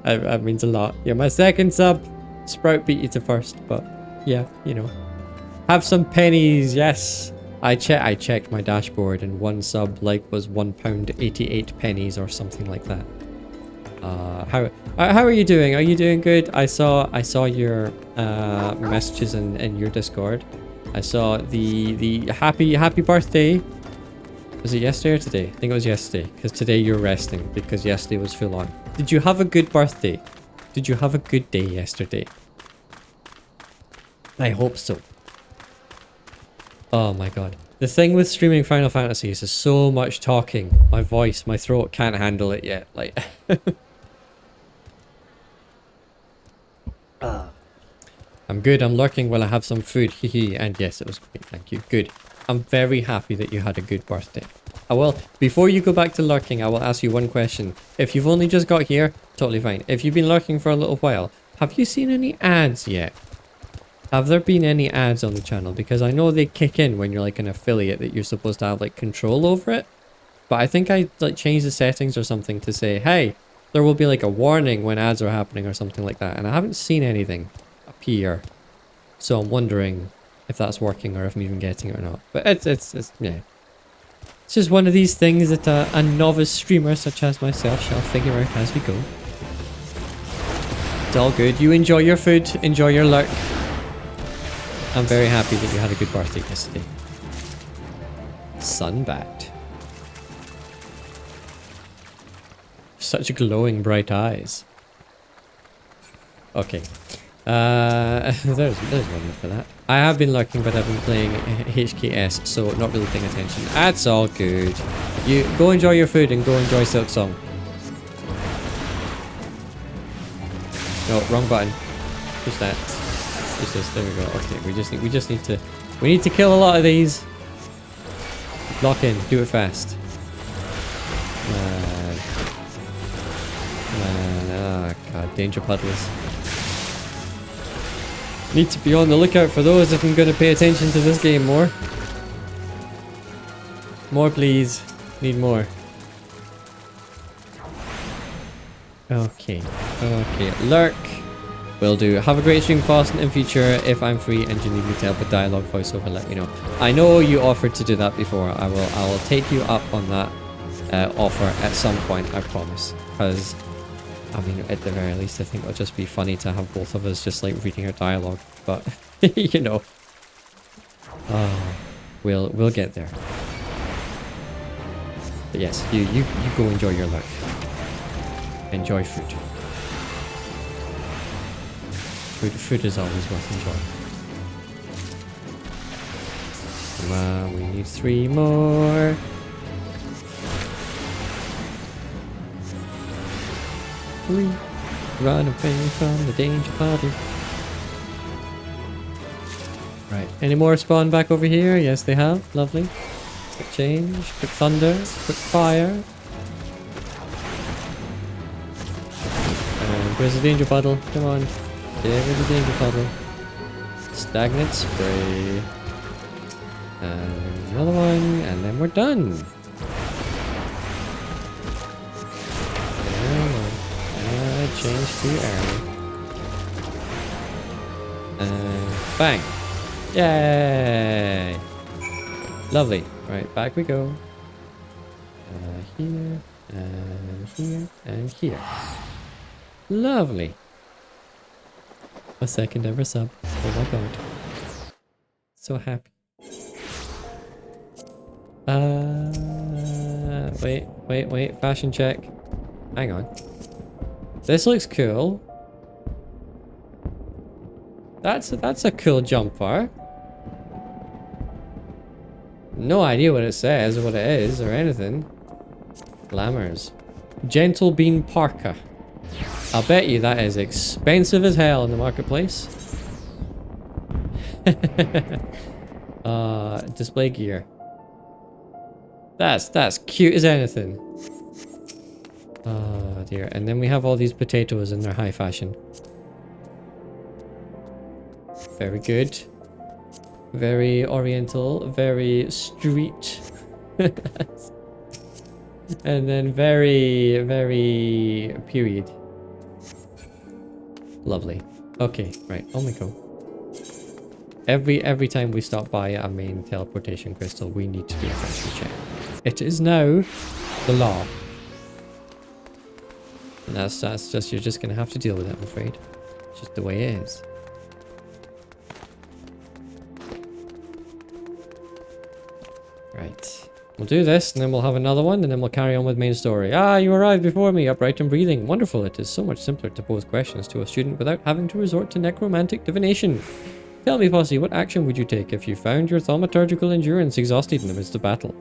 That means a lot. You're my second sub. Sprout beat you to first, but yeah, you know. Have some pennies, yes. I checked my dashboard and one sub like was £1.88 or something like that. How are you doing? Are you doing good? I saw your messages in your Discord. I saw the happy birthday. Was it yesterday or today? I think it was yesterday, because today you're resting because yesterday was full on. Did you have a good birthday? Did you have a good day yesterday? I hope so. Oh my god. The thing with streaming Final Fantasy is there's so much talking. My voice, my throat can't handle it yet. Like I'm good, I'm lurking while I have some food. Hehe. And yes, it was great, thank you. Good. I'm very happy that you had a good birthday. Before you go back to lurking, I will ask you one question. If you've only just got here, totally fine. If you've been lurking for a little while, have you seen any ads yet? Have there been any ads on the channel? Because I know they kick in when you're like an affiliate that you're supposed to have like control over it. But I think I like changed the settings or something to say, hey, there will be like a warning when ads are happening or something like that. And I haven't seen anything appear. So I'm wondering if that's working or if I'm even getting it or not. But it's yeah. It's just one of these things that a novice streamer such as myself shall figure out as we go. It's all good. You enjoy your food, enjoy your lurk. I'm very happy that you had a good birthday yesterday. Sunbacked. Such glowing bright eyes. Okay. There's one for that. I have been lurking, but I've been playing HKS, so not really paying attention. That's all good. You go enjoy your food and go enjoy Silk Song. No, wrong button. Push that. Push this. There we go. Okay, we just need to kill a lot of these. Lock in. Do it fast. Man, oh god, danger puddles. Need to be on the lookout for those if I'm going to pay attention to this game more. More please. Need more. Okay. Okay. Lurk. Will do. Have a great stream, Fast, in future. If I'm free and you need me to help with dialogue voiceover, let me know. I know you offered to do that before. I will take you up on that offer at some point, I promise. Because I mean, at the very least, I think it'll just be funny to have both of us just like reading our dialogue. But you know, we'll get there. But yes, you go enjoy your lurk. Enjoy food. Food is always worth enjoying. Come on, we need 3 more. Run away from the danger party. Right, any more spawn back over here? Yes, they have. Lovely. Quick change, quick thunder, quick fire. And where's the danger puddle? Come on. There's the danger puddle. Stagnant spray. And another one, and then we're done. Change to arrow. And bang! Yay! Lovely. Right, back we go. Here, and here, and here. Lovely. A second ever sub. Oh my god. So happy. Wait. Fashion check. Hang on. This looks cool. That's a cool jumper. No idea what it says or what it is or anything. Glamours. Gentle Bean Parka. I'll bet you that is expensive as hell in the marketplace. Display gear. That's cute as anything. Oh dear. And then we have all these potatoes in their high fashion. Very good. Very oriental. Very street. And then very, very period. Lovely. Okay, right, on we go. Every time we stop by a main teleportation crystal, we need to do a fashion check. It is now the law. And that's just, you're just gonna have to deal with it, I'm afraid. It's just the way it is. Right. We'll do this, and then we'll have another one, and then we'll carry on with main story. Ah, you arrived before me, upright and breathing. Wonderful. It is so much simpler to pose questions to a student without having to resort to necromantic divination. Tell me, Posse, what action would you take if you found your thaumaturgical endurance exhausted in the midst of battle?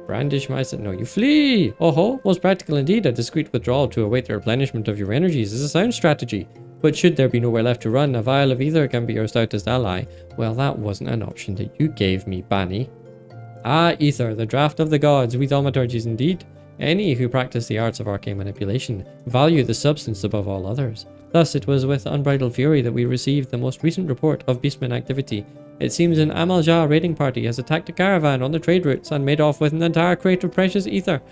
Brandish my... No, you flee! Oh-ho, most practical indeed. A discreet withdrawal to await the replenishment of your energies is a sound strategy. But should there be nowhere left to run, a vial of ether can be your stoutest ally. Well, that wasn't an option that you gave me, Banny. Ah, ether, the draft of the gods, we thaumaturges indeed. Any who practice the arts of arcane manipulation value the substance above all others. Thus, it was with unbridled fury that we received the most recent report of beastmen activity. It seems an Amal-Jah raiding party has attacked a caravan on the trade routes and made off with an entire crate of precious ether.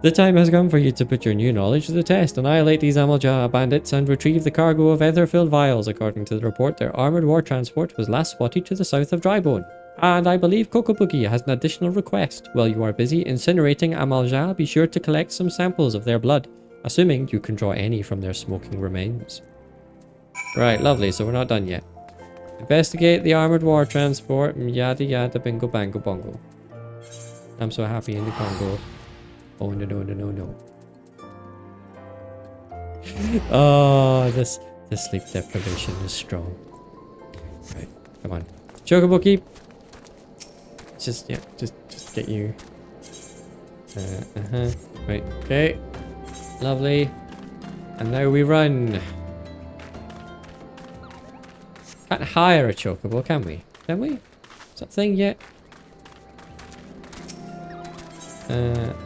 The time has come for you to put your new knowledge to the test. Annihilate these Amal-Jah bandits and retrieve the cargo of ether-filled vials. According to the report, their armoured war transport was last spotted to the south of Drybone. And I believe Kokobuki has an additional request. While you are busy incinerating Amal-Jah, be sure to collect some samples of their blood, assuming you can draw any from their smoking remains. Right, lovely, so we're not done yet. Investigate the armoured war transport, yada yada bingo bango bongo. I'm so happy in the Congo. Oh no no no no no. Oh, this sleep deprivation is strong. Right, come on. Chocobuki! Just get you. Right, okay. Lovely. And now we run. Can't hire a chocobo, can we? Can we? Is that a thing yet?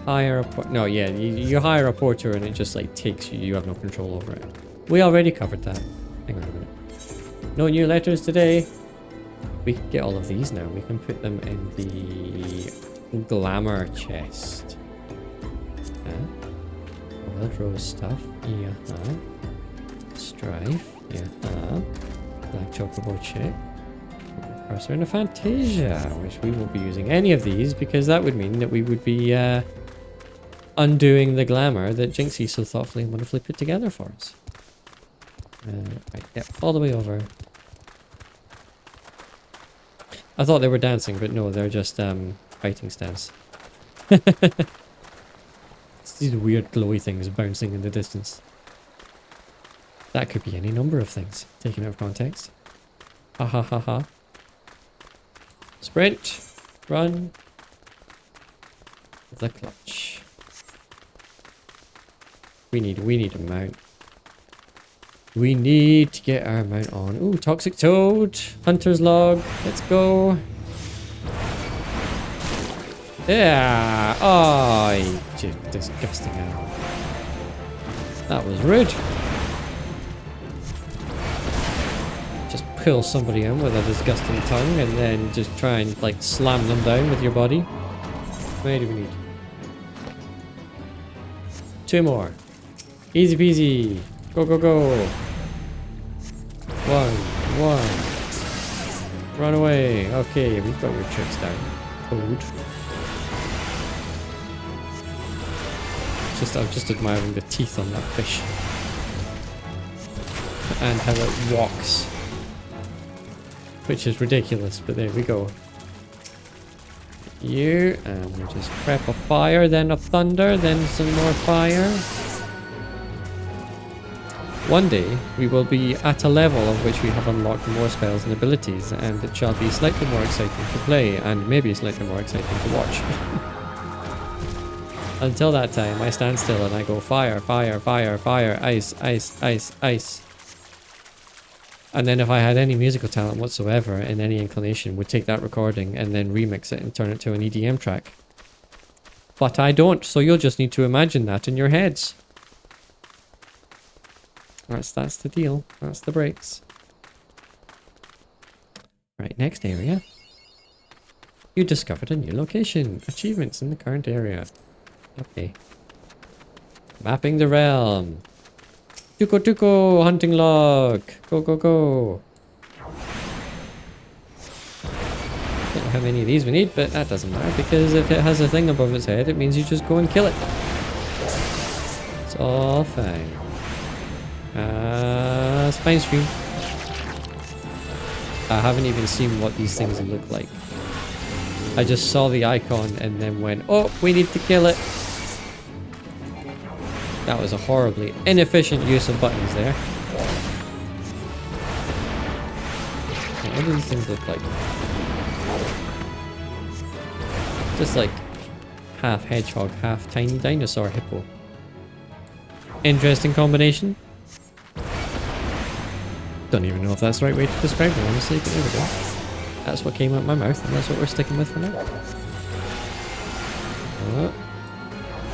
Hire a no, yeah, you hire a porter and it just like takes you. You have no control over it. We already covered that. Hang on a minute. No new letters today. We can get all of these now. We can put them in the glamour chest. Wild rose stuff. Yeah. Strife. Yeah. Black chocobo chick. Cursor and a Fantasia, which we won't be using any of these because that would mean that we would be undoing the glamour that Jinxie so thoughtfully and wonderfully put together for us. Right, yep, all the way over. I thought they were dancing, but no, they're just fighting stance. It's these weird glowy things bouncing in the distance. That could be any number of things, taken out of context. Ha ha ha ha. Sprint, run, the clutch. We need a mount. We need to get our mount on. Ooh, toxic toad, hunter's log. Let's go. Yeah. Oh, you disgusting animal. That was rude. Just pull somebody in with a disgusting tongue and then just try and like slam them down with your body. How many do we need? 2 more. Easy peasy. Go, go, go. 1. Run away. Okay, we've got your tricks down. Toad. I'm just admiring the teeth on that fish. And how it walks. Which is ridiculous, but there we go. You, and we'll just prep a fire, then a thunder, then some more fire. One day, we will be at a level of which we have unlocked more spells and abilities, and it shall be slightly more exciting to play, and maybe slightly more exciting to watch. Until that time, I stand still and I go fire, fire, fire, fire, ice, ice, ice, ice. And then if I had any musical talent whatsoever and any inclination, would take that recording and then remix it and turn it to an EDM track. But I don't, so you'll just need to imagine that in your heads. That's the deal. That's the breaks. Right, next area. You discovered a new location. Achievements in the current area. Okay. Mapping the realm. Tuko tuko, hunting log. Go, go, go. Don't know how many of these we need, but that doesn't matter because if it has a thing above its head, it means you just go and kill it. It's all fine. Spine stream. I haven't even seen what these things look like. I just saw the icon and then went, oh, we need to kill it. That was a horribly inefficient use of buttons there. What do these things look like? Just like half hedgehog, half tiny dinosaur hippo. Interesting combination. Don't even know if that's the right way to describe it, honestly, but there we go. That's what came out of my mouth, and that's what we're sticking with for now. Oh.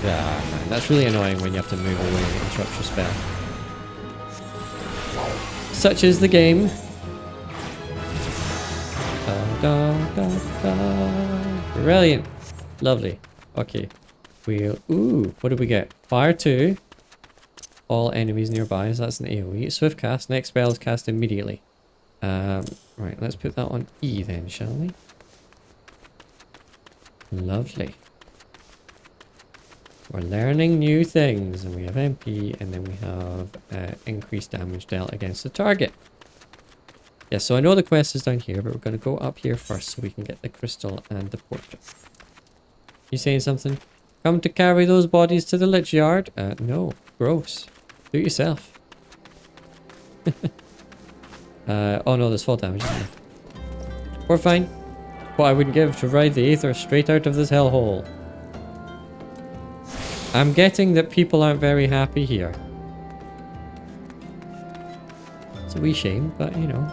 Yeah, man, that's really annoying when you have to move away and interrupt your spell. Such is the game. Da, da, da. Brilliant. Lovely. Okay. Ooh, what did we get? Fire 2. All enemies nearby, so that's an AoE. Swift cast. Next spell is cast immediately. Right, let's put that on E then, shall we? Lovely. We're learning new things, and we have MP, and then we have increased damage dealt against the target. Yeah, so I know the quest is down here, but we're going to go up here first so we can get the crystal and the portrait. You saying something? Come to carry those bodies to the lich yard? No. Gross. Do it yourself. Oh no, there's fall damage, isn't there? We're fine. What I would give to ride the Aether straight out of this hellhole. I'm getting that people aren't very happy here. It's a wee shame, but you know.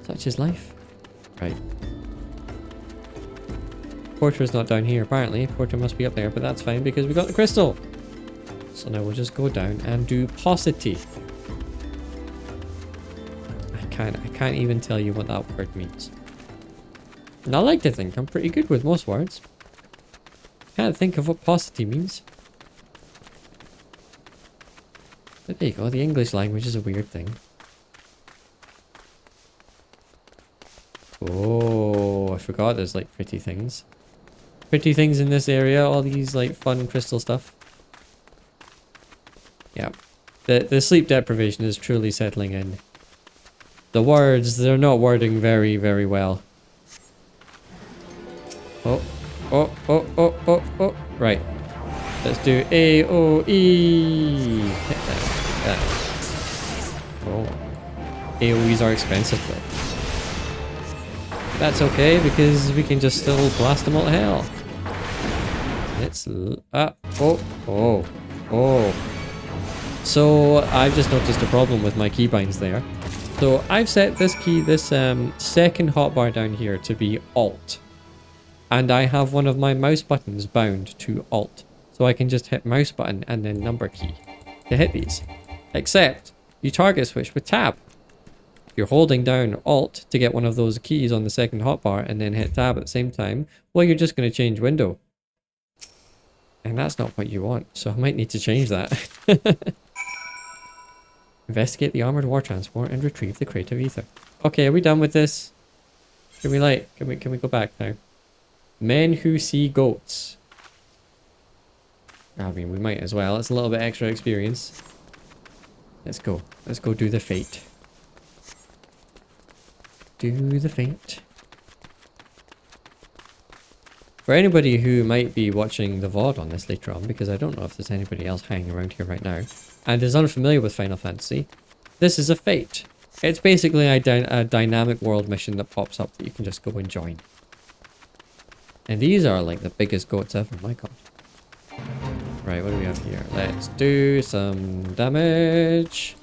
Such is life. Right. Porter's not down here apparently. Porter must be up there, but that's fine because we got the crystal. So now we'll just go down and do paucity. I can't even tell you what that word means. And I like to think I'm pretty good with most words. Can't think of what paucity means. But there you go, the English language is a weird thing. Oh, I forgot there's like pretty things. Pretty things in this area, all these like fun crystal stuff. Yeah. The sleep deprivation is truly settling in. The words, they're not wording very, very well. Oh, oh, oh, oh, oh, oh. Right. Let's do AoE. Hit that. Oh. AoEs are expensive though. That's okay because we can just still blast them all to hell. It's oh. So I've just noticed a problem with my keybinds there. So I've set this second hotbar down here to be Alt. And I have one of my mouse buttons bound to Alt. So I can just hit mouse button and then number key to hit these. Except you target switch with tab. You're holding down Alt to get one of those keys on the second hotbar and then hit tab at the same time. Well, you're just going to change window. And that's not what you want. So I might need to change that. Investigate the armored war transport and retrieve the crate of ether. Okay, are we done with this? Can we go back now? Men who see goats. I mean, we might as well. It's a little bit extra experience. Let's go. Let's go do the fate. Do the fate. For anybody who might be watching the VOD on this later on, because I don't know if there's anybody else hanging around here right now, and is unfamiliar with Final Fantasy, this is a fate. It's basically a dynamic world mission that pops up that you can just go and join. And these are like the biggest goats ever, my god. Right, what do we have here? Let's do some damage.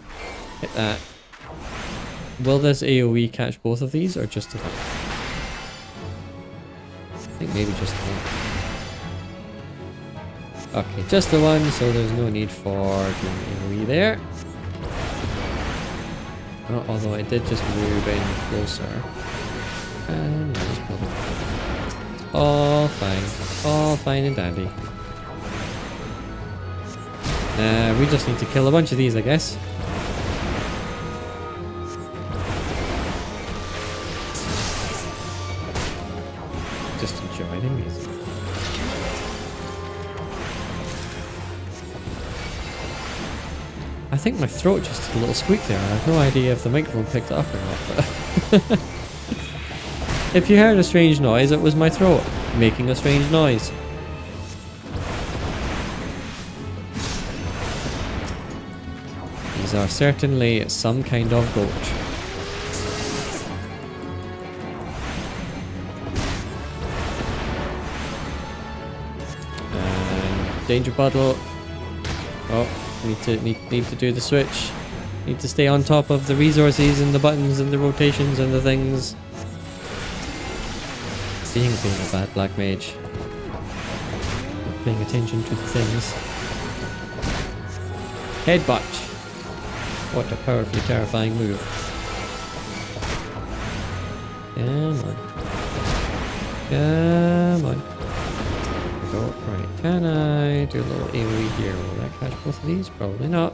Hit that. Will this AoE catch both of these or just the one? I think maybe just the one. Okay, just the one, so there's no need for doing AoE there. Oh, although it did just move in closer. And we'll just build it. It's all fine. All fine and dandy. We just need to kill a bunch of these, I guess. Just enjoying these. I think my throat just did a little squeak there. I have no idea if the microphone picked it up or not. But if you heard a strange noise, it was my throat making a strange noise. These are certainly some kind of goat. And danger puddle. Oh, need to do the switch. Need to stay on top of the resources and the buttons and the rotations and the things. Being a bad black mage. Not paying attention to the things. Headbutt. What a powerfully terrifying move. Come on. Come on. Go. Right. Can I do a little AoE here? Will that catch both of these? Probably not.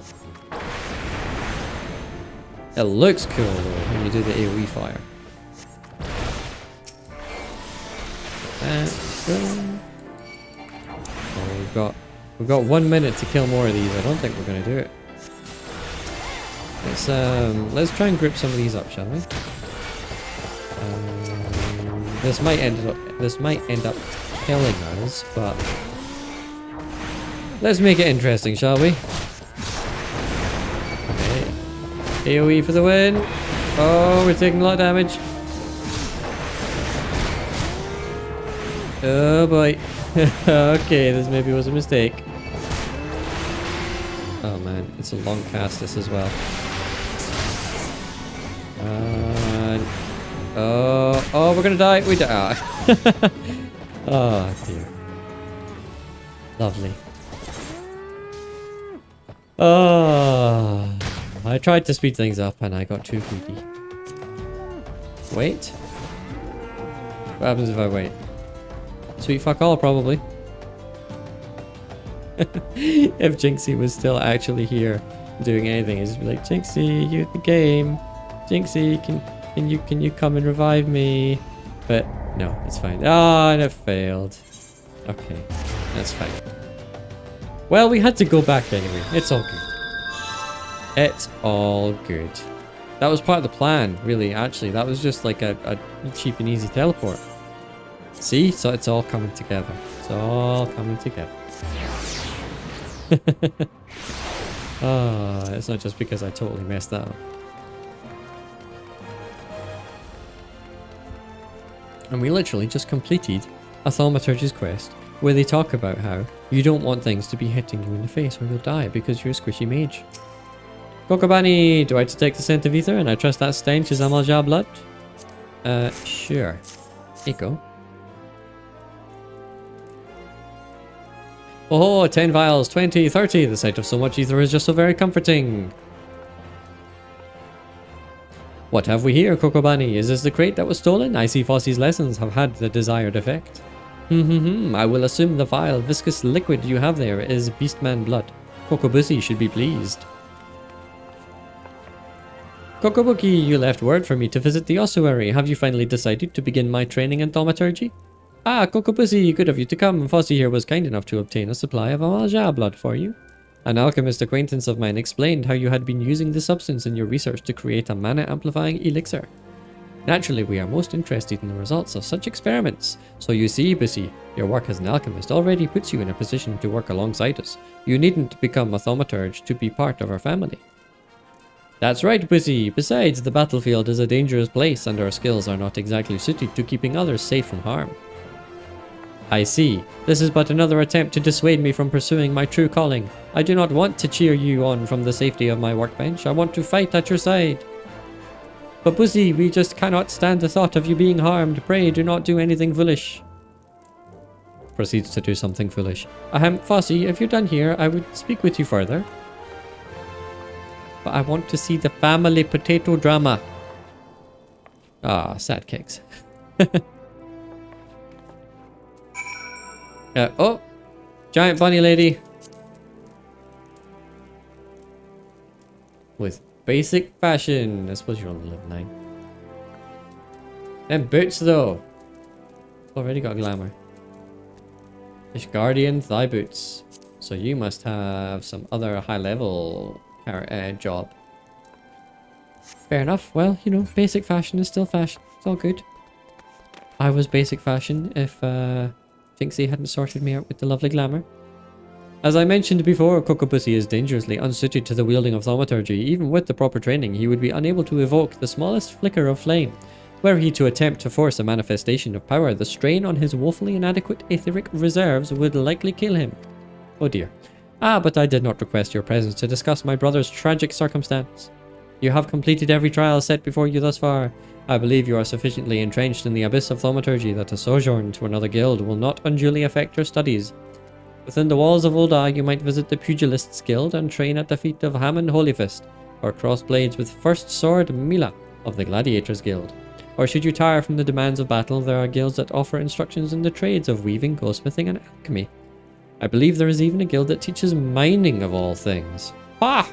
It looks cool though when you do the AoE fire. Oh, we've got 1 minute to kill more of these. I don't think we're gonna do it. Let's try and group some of these up, shall we? This might end up killing us, but let's make it interesting, shall we? Okay. AoE for the win. Oh, we're taking a lot of damage. Oh boy. Okay, this maybe was a mistake. Oh man, it's a long cast this as well. Oh, we're gonna die. We die. Oh dear. Lovely. Oh, I tried to speed things up and I got too greedy. Wait. What happens if I wait? Sweet fuck all, probably. If Jinxie was still actually here doing anything, it'd just be like, Jinxie, you the game. Jinxie, can you come and revive me? But no, it's fine. Oh, and it failed. Okay, that's fine. Well, we had to go back anyway. It's all good. It's all good. That was part of the plan, really, actually. That was just like a cheap and easy teleport. See? So it's all coming together. It's all coming together. Oh, it's not just because I totally messed that up. And we literally just completed a Thaumaturge's quest where they talk about how you don't want things to be hitting you in the face or you'll die because you're a squishy mage. Kokobani, do I detect the scent of ether and I trust that stench is Amalja blood? Sure. Here you go. Oh, 10 vials, 20, 30. The sight of so much ether is just so very comforting. What have we here, Kokobani? Is this the crate that was stolen? I see Fossey's lessons have had the desired effect. I will assume the vile, viscous liquid you have there is Beastman blood. Kokobusi should be pleased. Kokobuki, you left word for me to visit the ossuary. Have you finally decided to begin my training in thaumaturgy? Ah, Kokobusi, good of you to come. Fossey here was kind enough to obtain a supply of Amalja blood for you. An alchemist acquaintance of mine explained how you had been using the substance in your research to create a mana-amplifying elixir. Naturally, we are most interested in the results of such experiments. So you see, Bussy, your work as an alchemist already puts you in a position to work alongside us. You needn't become a thaumaturge to be part of our family. That's right, Bussy. Besides, the battlefield is a dangerous place and our skills are not exactly suited to keeping others safe from harm. I see. This is but another attempt to dissuade me from pursuing my true calling. I do not want to cheer you on from the safety of my workbench. I want to fight at your side. But Bussy, we just cannot stand the thought of you being harmed. Pray, do not do anything foolish. Proceeds to do something foolish. Fossey, if you're done here, I would speak with you further. But I want to see the family potato drama. Ah, sad kicks. Oh, giant bunny lady. With basic fashion. I suppose you're on level 9. Then boots though. Already got glamour. Fish Guardian thigh boots. So you must have some other high level job. Fair enough. Well, you know, basic fashion is still fashion. It's all good. I was basic fashion if Jinxie hadn't sorted me out with the lovely glamour. As I mentioned before, Kokobusi is dangerously unsuited to the wielding of thaumaturgy. Even with the proper training, he would be unable to evoke the smallest flicker of flame. Were he to attempt to force a manifestation of power, the strain on his woefully inadequate etheric reserves would likely kill him. Oh dear. Ah, but I did not request your presence to discuss my brother's tragic circumstance. You have completed every trial set before you thus far. I believe you are sufficiently entrenched in the abyss of thaumaturgy that a sojourn to another guild will not unduly affect your studies. Within the walls of Ul'dah, you might visit the Pugilists Guild and train at the feet of Hammond Holyfist. or cross blades with First Sword Mila of the Gladiators Guild? Or should you tire from the demands of battle, there are guilds that offer instructions in the trades of weaving, goldsmithing, and alchemy. I believe there is even a guild that teaches mining of all things. Ha!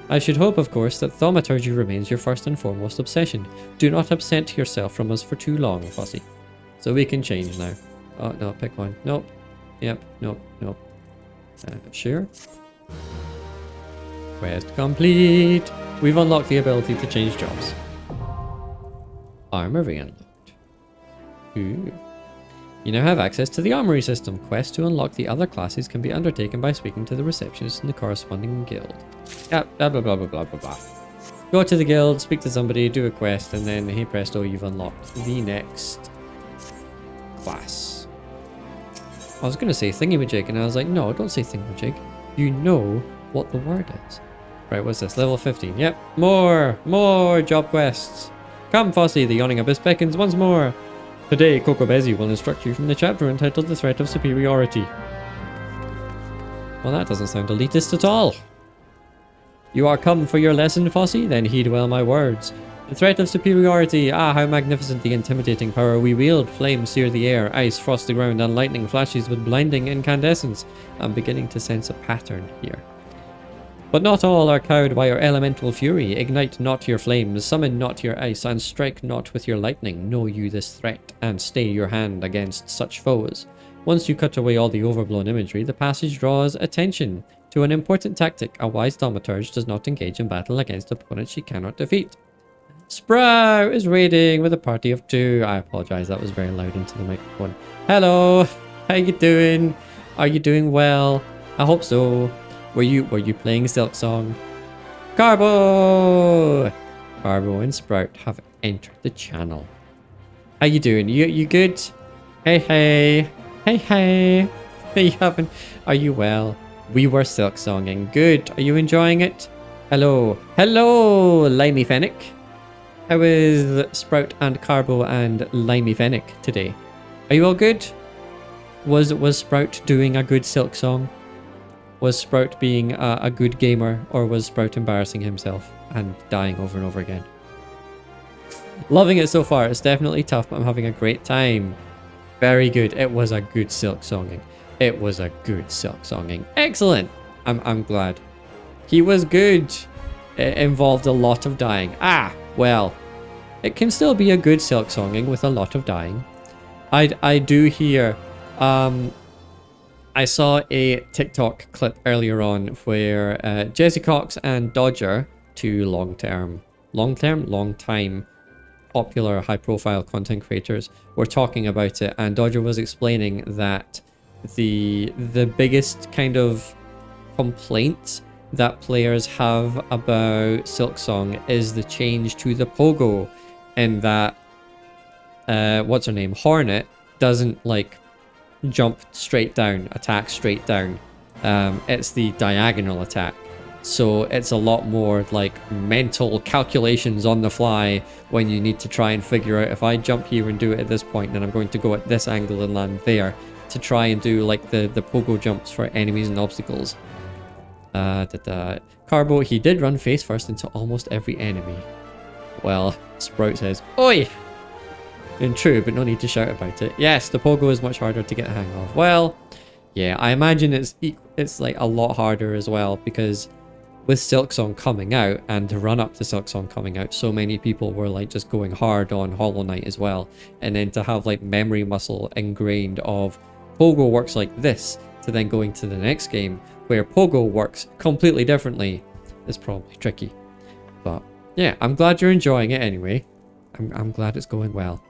I should hope, of course, that thaumaturgy remains your first and foremost obsession. Do not absent yourself from us for too long, Fossy. So we can change now. Oh, no, pick one. Nope. Yep, nope, nope. Sure. Quest complete. We've unlocked the ability to change jobs. Armory unlocked. Ooh. You now have access to the armory system. Quests to unlock the other classes can be undertaken by speaking to the receptionist in the corresponding guild. Yeah, blah blah blah blah blah blah blah. Go to the guild, speak to somebody, do a quest, and then hey presto, you've unlocked the next class. I was going to say thingamajig, and I was like, no, don't say thingamajig. You know what the word is. Right, what's this? Level 15. Yep, more job quests. Come, Fossy, the yawning abyss beckons once more. Today, Kokobezi will instruct you from the chapter entitled The Threat of Superiority. Well, that doesn't sound elitist at all. You are come for your lesson, Fossy? Then heed well my words. The threat of superiority. Ah, how magnificent the intimidating power we wield. Flames sear the air, ice frosts the ground, and lightning flashes with blinding incandescence. I'm beginning to sense a pattern here. But not all are cowed by your elemental fury. Ignite not your flames, summon not your ice, and strike not with your lightning. Know you this threat, and stay your hand against such foes. Once you cut away all the overblown imagery, the passage draws attention to an important tactic. A wise thaumaturge does not engage in battle against opponents she cannot defeat. Sprout is raiding with a party of 2. I apologize, that was very loud into the microphone. Hello, how you doing? Are you doing well? I hope so. Were you playing Silksong? Carbo and Sprout have entered the channel. How you doing? You good? Hey. You haven't? Are you well? We were Silksonging. Good. Are you enjoying it? Hello, Limey Fennec. How is Sprout and Carbo and Limey Fennec today? Are you all good? Was Sprout doing a good Silksong? Was Sprout being a good gamer, or was Sprout embarrassing himself and dying over and over again? Loving it so far. It's definitely tough, but I'm having a great time. Very good. It was a good Silksonging. Excellent. I'm glad. He was good. It involved a lot of dying. Well, it can still be a good Silksonging with a lot of dying. I do hear... I saw a TikTok clip earlier on where Jesse Cox and Dodger, two long-time popular high-profile content creators, were talking about it, and Dodger was explaining that the biggest kind of complaint that players have about Silksong is the change to the pogo, in that what's her name, Hornet, doesn't like jump straight down, attack straight down. It's the diagonal attack, so it's a lot more like mental calculations on the fly when you need to try and figure out, if I jump here and do it at this point, then I'm going to go at this angle and land there, to try and do like the pogo jumps for enemies and obstacles. Carbo, he did run face first into almost every enemy. Well, Sprout says, oi! And true, but no need to shout about it. Yes, the pogo is much harder to get a hang of. Well, yeah, I imagine it's like a lot harder as well, because with Silksong coming out, and to run up to Silksong coming out, so many people were like just going hard on Hollow Knight as well. And then to have like memory muscle ingrained of pogo works like this, to then going to the next game where pogo works completely differently, is probably tricky. But yeah, I'm glad you're enjoying it anyway. I'm glad it's going well.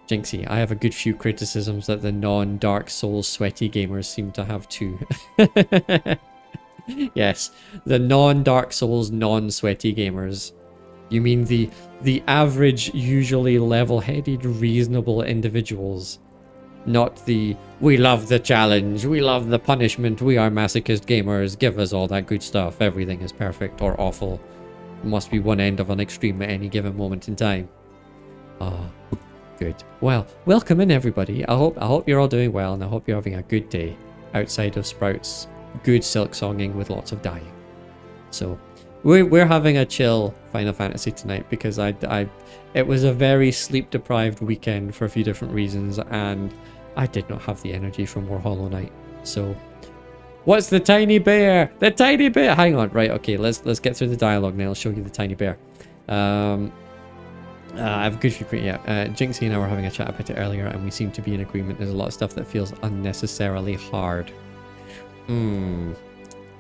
Jinxie, I have a good few criticisms that the non-Dark Souls sweaty gamers seem to have too. Yes, the non-Dark Souls non-sweaty gamers. You mean the average, usually level-headed, reasonable individuals. Not the, we love the challenge, we love the punishment, we are masochist gamers, give us all that good stuff, everything is perfect or awful. Must be one end of an extreme at any given moment in time. Good. Well, welcome in everybody. I hope you're all doing well, and I hope you're having a good day outside of Sprout's good Silksonging with lots of dying. So, we're having a chill Final Fantasy tonight because it was a very sleep deprived weekend for a few different reasons, and I did not have the energy for more Hollow Knight. So, what's the tiny bear? The tiny bear. Hang on, right? Okay, let's get through the dialogue now. I'll show you the tiny bear. I have a good few. Yeah, Jinxie and I were having a chat about it earlier, and we seem to be in agreement. There's a lot of stuff that feels unnecessarily hard.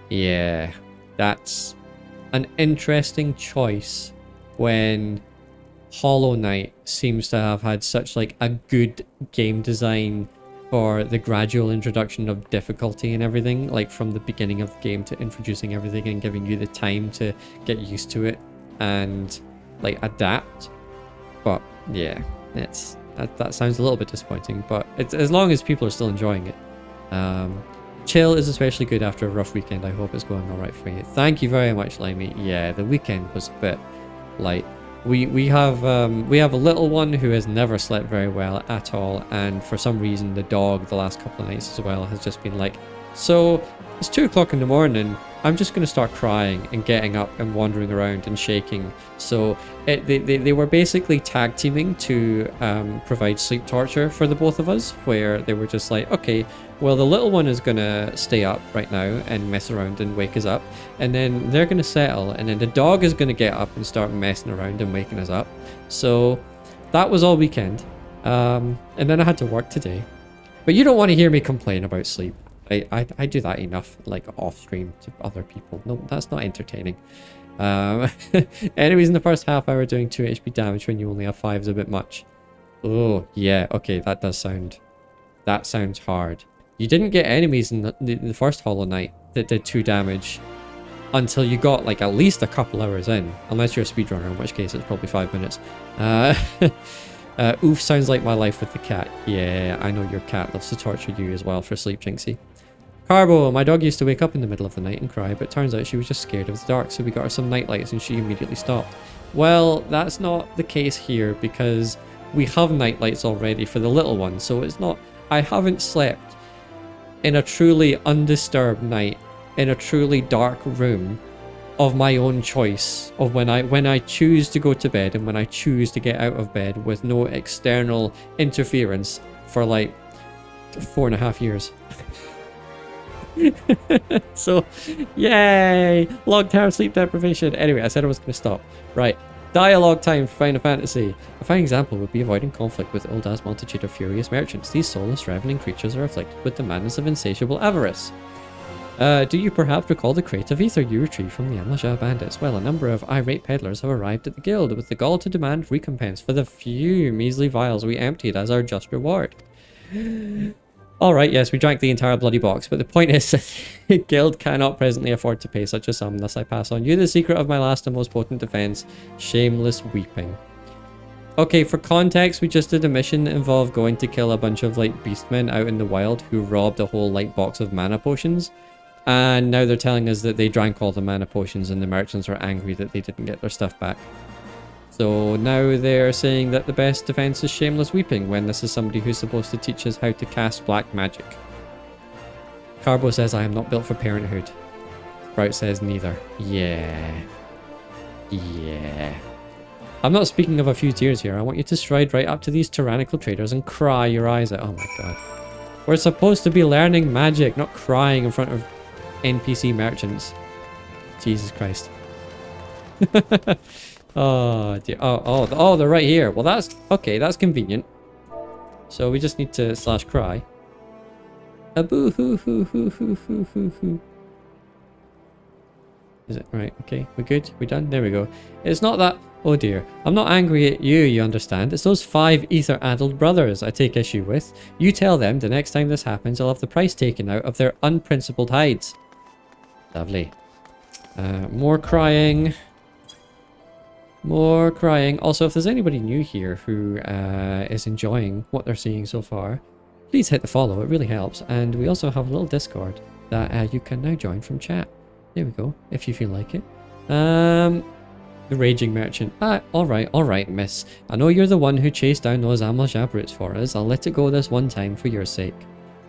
Yeah, that's an interesting choice when Hollow Knight seems to have had such like a good game design for the gradual introduction of difficulty and everything, like from the beginning of the game to introducing everything and giving you the time to get used to it and like adapt. But yeah, that sounds a little bit disappointing, but it's as long as people are still enjoying it. Chill is especially good after a rough weekend. I hope it's going all right for you. Thank you very much, Limey. Yeah, the weekend was a bit light. We have a little one who has never slept very well at all, and for some reason the dog the last couple of nights as well has just been like, so it's 2 o'clock in the morning, I'm just going to start crying and getting up and wandering around and shaking. So they were basically tag teaming to provide sleep torture for the both of us, where they were just like, okay, well, the little one is going to stay up right now and mess around and wake us up, and then they're going to settle, and then the dog is going to get up and start messing around and waking us up. So that was all weekend. And then I had to work today. But you don't want to hear me complain about sleep. I do that enough, like off stream to other people. No, that's not entertaining. Enemies in the first half hour doing 2 HP damage when you only have 5 is a bit much. Oh, yeah, okay, that sounds hard. You didn't get enemies in the first Hollow Knight that did 2 damage until you got like at least a couple hours in, unless you're a speedrunner, in which case it's probably 5 minutes. Oof sounds like my life with the cat. Yeah, I know your cat loves to torture you as well for sleep, Jinxie. Carbo, my dog used to wake up in the middle of the night and cry, but turns out she was just scared of the dark, so we got her some night lights and she immediately stopped. Well, that's not the case here because we have night lights already for the little one, so it's not... I haven't slept in a truly undisturbed night in a truly dark room of my own choice, of when I choose to go to bed and when I choose to get out of bed with no external interference for like 4.5 years. So, yay! Long-term sleep deprivation. Anyway, I said I was going to stop. Right. Dialogue time for Final Fantasy. A fine example would be avoiding conflict with Ulda's multitude of furious merchants. These soulless, ravening creatures are afflicted with the madness of insatiable avarice. Do you perhaps recall the crate of ether you retrieved from the Eorzea bandits? Well, a number of irate peddlers have arrived at the guild with the gall to demand recompense for the few measly vials we emptied as our just reward. Alright, yes, we drank the entire bloody box, but the point is the guild cannot presently afford to pay such a sum, thus I pass on you the secret of my last and most potent defense, shameless weeping. Okay, for context, we just did a mission that involved going to kill a bunch of like beastmen out in the wild who robbed a whole like box of mana potions. And now they're telling us that they drank all the mana potions and the merchants are angry that they didn't get their stuff back. So now they're saying that the best defense is shameless weeping when this is somebody who's supposed to teach us how to cast black magic. Carbo says I am not built for parenthood. Sprout says neither. Yeah. Yeah. I'm not speaking of a few tears here. I want you to stride right up to these tyrannical traders and cry your eyes out. Oh my god. We're supposed to be learning magic, not crying in front of NPC merchants. Jesus Christ. Oh dear. Oh, they're right here. Well, that's okay. That's convenient. So we just need to slash cry. A boo hoo hoo hoo hoo hoo hoo hoo. Is it right? Okay, we're good. We're done. There we go. It's not that. Oh dear. I'm not angry at you. You understand? It's those 5 ether-addled brothers I take issue with. You tell them the next time this happens, I'll have the price taken out of their unprincipled hides. Lovely. More crying. More crying. Also, if there's anybody new here who is enjoying what they're seeing so far, please hit the follow. It really helps. And we also have a little Discord that you can now join from chat. There we go, if you feel like it. The Raging Merchant. Alright, miss. I know you're the one who chased down those Eorzea brutes for us. I'll let it go this one time for your sake.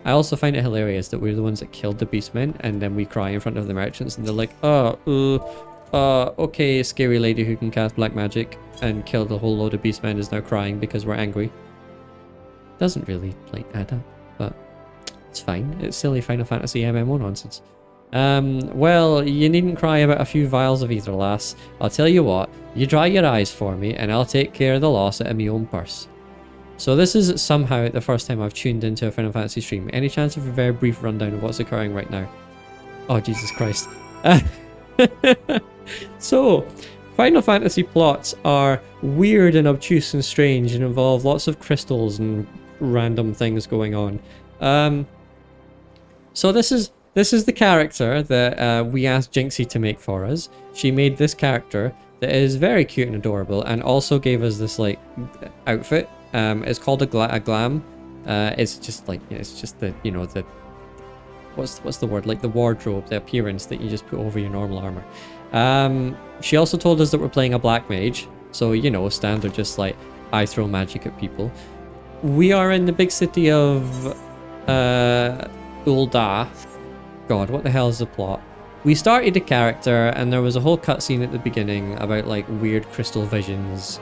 I also find it hilarious that we're the ones that killed the beastmen and then we cry in front of the merchants and they're like, oh okay, scary lady who can cast black magic and kill the whole load of beastmen is now crying because we're angry. Doesn't really, like, add up, but it's fine. It's silly Final Fantasy MMO nonsense. Well, you needn't cry about a few vials of ether, lass. I'll tell you what, you dry your eyes for me, and I'll take care of the loss out of my own purse. So this is somehow the first time I've tuned into a Final Fantasy stream. Any chance of a very brief rundown of what's occurring right now? Oh, Jesus Christ. So, Final Fantasy plots are weird and obtuse and strange and involve lots of crystals and random things going on. So this is the character that we asked Jinxie to make for us. She made this character that is very cute and adorable, and also gave us this like outfit. It's called a glam. It's just like, it's just the, you know, the what's the word, like the wardrobe, the appearance that you just put over your normal armor. She also told us that we're playing a black mage, so you know, standard, just like I throw magic at people. We are in the big city of Ul'dah. God, what the hell is the plot? We started a character and there was a whole cutscene at the beginning about like weird crystal visions,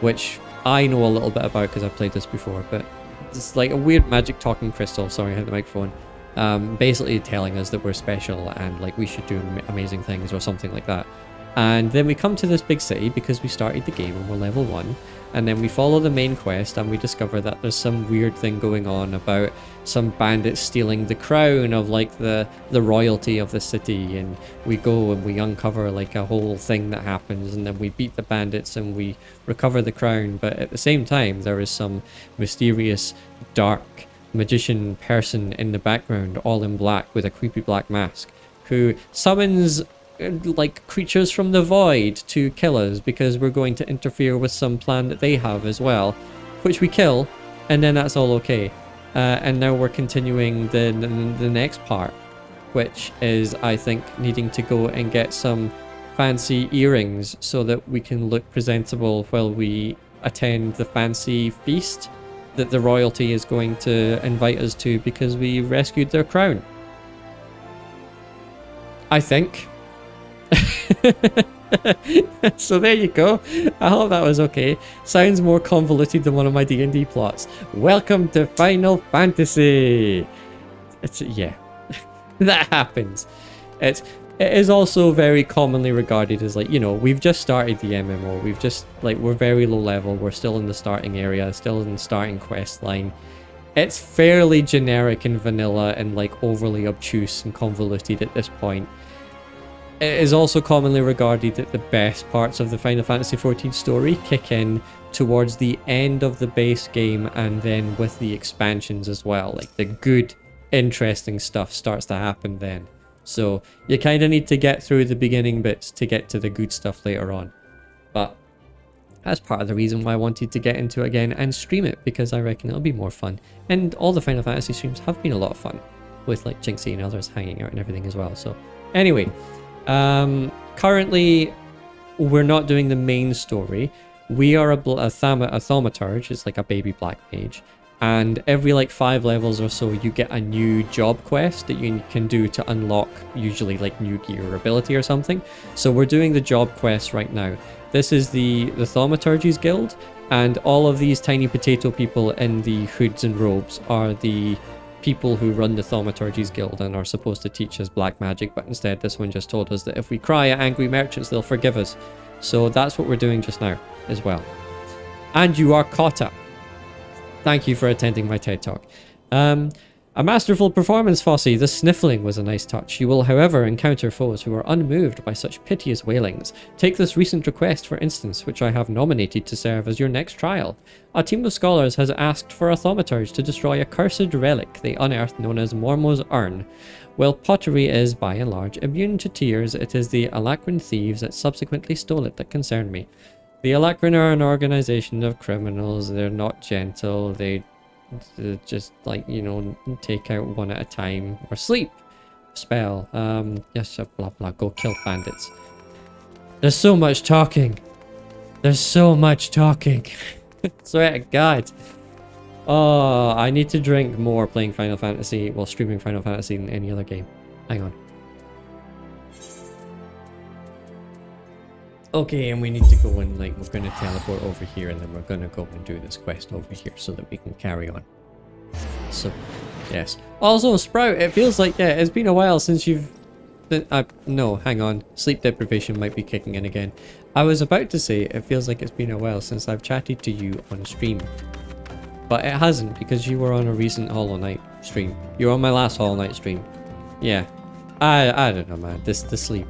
which I know a little bit about because I've played this before, but it's like a weird magic talking crystal, sorry I had the microphone, basically telling us that we're special and like we should do amazing things or something like that. And then we come to this big city because we started the game and we're level 1, and then we follow the main quest and we discover that there's some weird thing going on about some bandits stealing the crown of like the royalty of the city, and we go and we uncover like a whole thing that happens, and then we beat the bandits and we recover the crown. But at the same time there is some mysterious dark magician person in the background, all in black with a creepy black mask, who summons like creatures from the void to kill us because we're going to interfere with some plan that they have as well, which we kill, and then that's all okay. And now we're continuing the next part, which is, I think, needing to go and get some fancy earrings so that we can look presentable while we attend the fancy feast that the royalty is going to invite us to because we rescued their crown. I think. So there you go. I hope that was okay. Sounds more convoluted than one of my D&D plots. Welcome to Final Fantasy. Yeah, that happens. It is also very commonly regarded as like, you know, we've just started the MMO. We've just like, we're very low level. We're still in the starting area, still in the starting quest line. It's fairly generic and vanilla and like overly obtuse and convoluted at this point. It is also commonly regarded that the best parts of the Final Fantasy XIV story kick in towards the end of the base game, and then with the expansions as well. Like the good, interesting stuff starts to happen then. So you kind of need to get through the beginning bits to get to the good stuff later on. But that's part of the reason why I wanted to get into it again and stream it, because I reckon it'll be more fun. And all the Final Fantasy streams have been a lot of fun, with like Jinxie and others hanging out and everything as well. So anyway, currently we're not doing the main story. We are a thaumaturge. It's like a baby black mage, and every like 5 levels or so you get a new job quest that you can do to unlock usually like new gear or ability or something. So we're doing the job quest right now. This is the Thaumaturgy's Guild, and all of these tiny potato people in the hoods and robes are the people who run the Thaumaturgy's Guild and are supposed to teach us black magic, but instead this one just told us that if we cry at angry merchants, they'll forgive us. So that's what we're doing just now as well. And you are caught up. Thank you for attending my TED Talk. A masterful performance, Fossey. The sniffling was a nice touch. You will, however, encounter foes who are unmoved by such piteous wailings. Take this recent request, for instance, which I have nominated to serve as your next trial. A team of scholars has asked for a thaumaturge to destroy a cursed relic they unearthed known as Mormo's Urn. While pottery is, by and large, immune to tears, it is the Alacran thieves that subsequently stole it that concern me. The Alacran are an organization of criminals. They're not gentle. They just, like, you know, take out one at a time. Or sleep. Spell. Yes, blah blah. Go kill bandits. There's so much talking. There's so much talking. Swear to God. Oh, I need to drink more playing Final Fantasy while streaming Final Fantasy than any other game. Hang on. Okay, and we need to go and, like, we're gonna teleport over here, and then we're gonna go and do this quest over here so that we can carry on. So, yes. Also, Sprout, it feels like, yeah, it's been a while since you've... no, hang on. Sleep deprivation might be kicking in again. I was about to say, it feels like it's been a while since I've chatted to you on stream. But it hasn't, because you were on a recent Hollow Knight stream. You were on my last Hollow Knight stream. Yeah. I don't know, man. The sleep.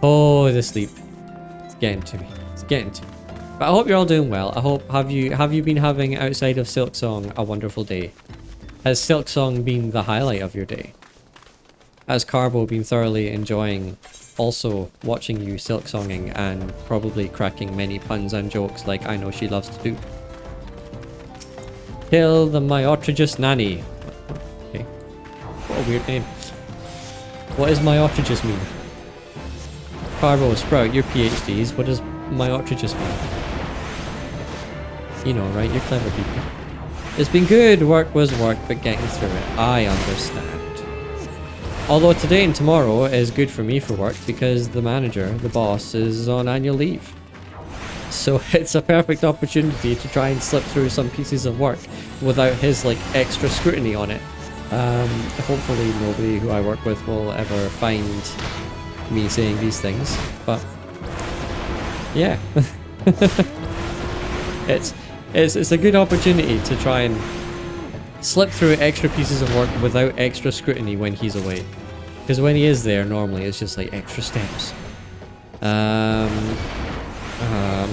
Oh, the sleep. It's getting to me. It's getting to me. But I hope you're all doing well. I hope, have you been having, outside of Silksong, a wonderful day? Has Silksong been the highlight of your day? Has Carbo been thoroughly enjoying also watching you silksonging and probably cracking many puns and jokes like I know she loves to do? Kill the Myotragus nanny. Okay. What a weird name. What does Myotragus mean? Carbo, Sprout, your PhDs. What does Myotragus mean? You know, right? You're clever people. It's been good. Work was work, but getting through it. I understand. Although today and tomorrow is good for me for work because the manager, the boss, is on annual leave. So it's a perfect opportunity to try and slip through some pieces of work without his, like, extra scrutiny on it. Hopefully nobody who I work with will ever find me saying these things, but yeah. It's a good opportunity to try and slip through extra pieces of work without extra scrutiny when he's away. Because when he is there, normally it's just like extra steps.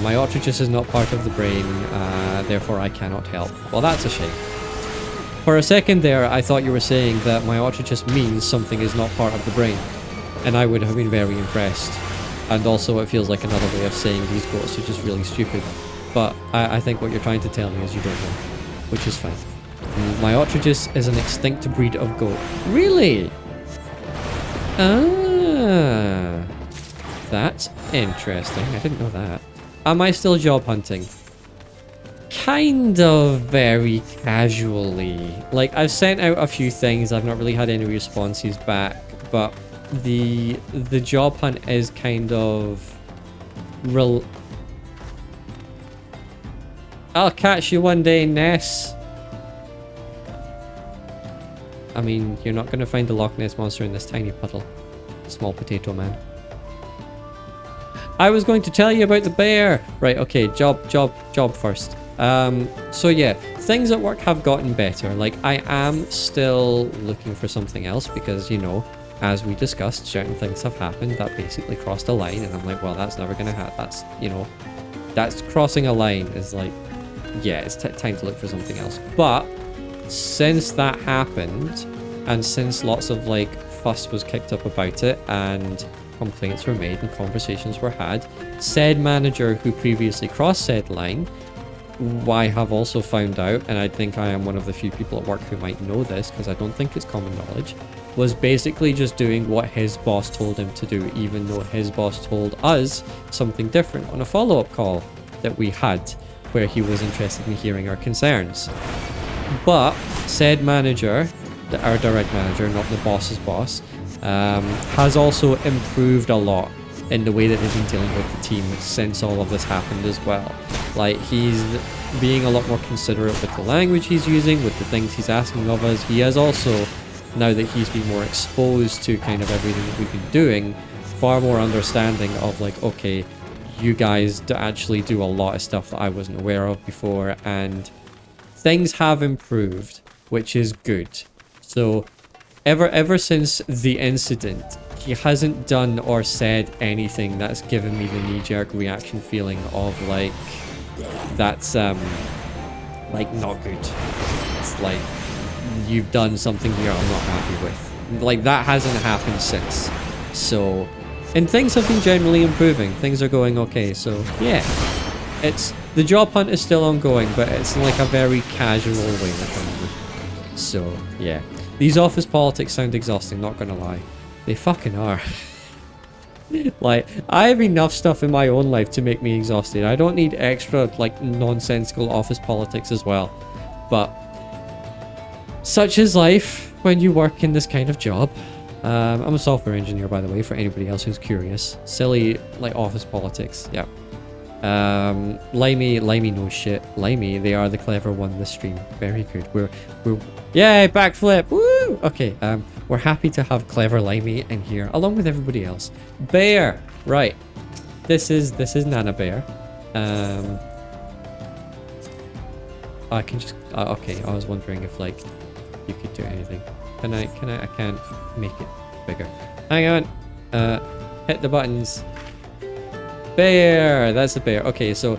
Myotragus is not part of the brain, therefore I cannot help. Well, that's a shame. For a second there, I thought you were saying that Myotragus means something is not part of the brain. And I would have been very impressed. And also it feels like another way of saying these goats are just really stupid. But I think what you're trying to tell me is you don't know. Which is fine. Myotragus is an extinct breed of goat. Really? Ah. That's interesting. I didn't know that. Am I still job hunting? Kind of very casually. Like, I've sent out a few things. I've not really had any responses back. But the job hunt is kind of... I'll catch you one day, Ness. I mean, you're not going to find the Loch Ness Monster in this tiny puddle. Small potato man. I was going to tell you about the bear. Right, okay, job first. So yeah, things at work have gotten better. Like, I am still looking for something else because, you know, as we discussed, certain things have happened that basically crossed a line, and I'm like, well, that's never going to happen. That's, you know, that's crossing a line is like, yeah, it's time to look for something else. But since that happened, and since lots of, like, fuss was kicked up about it, and complaints were made and conversations were had, said manager who previously crossed said line, I have also found out, and I think I am one of the few people at work who might know this, because I don't think it's common knowledge, was basically just doing what his boss told him to do, even though his boss told us something different on a follow-up call that we had, where he was interested in hearing our concerns. But said manager, our direct manager, not the boss's boss, has also improved a lot in the way that they've been dealing with the team since all of this happened as well. Like, he's being a lot more considerate with the language he's using, with the things he's asking of us. He has also, now that he's been more exposed to kind of everything that we've been doing, far more understanding of, like, okay, you guys actually do a lot of stuff that I wasn't aware of before, and things have improved, which is good. So ever since the incident, he hasn't done or said anything that's given me the knee-jerk reaction feeling of, like, that's like, not good. It's like, you've done something here I'm not happy with. Like, that hasn't happened since. So, and things have been generally improving. Things are going okay. So yeah, the job hunt is still ongoing, but it's like a very casual way of it. So yeah, these office politics sound exhausting, not gonna lie. They fucking are. Like, I have enough stuff in my own life to make me exhausted. I don't need extra, like, nonsensical office politics as well. But such is life when you work in this kind of job. I'm a software engineer, by the way, for anybody else who's curious. Silly, like, office politics. Yeah. Limey knows shit. Limey, they are the clever one this stream. Very good. We're yay, backflip. Woo! Okay, we're happy to have clever Limey in here, along with everybody else. Bear! Right. This is Nana Bear. I can just okay, I was wondering if like you could do anything. I can't make it bigger. Hang on. Hit the buttons. Bear! That's a bear. Okay, so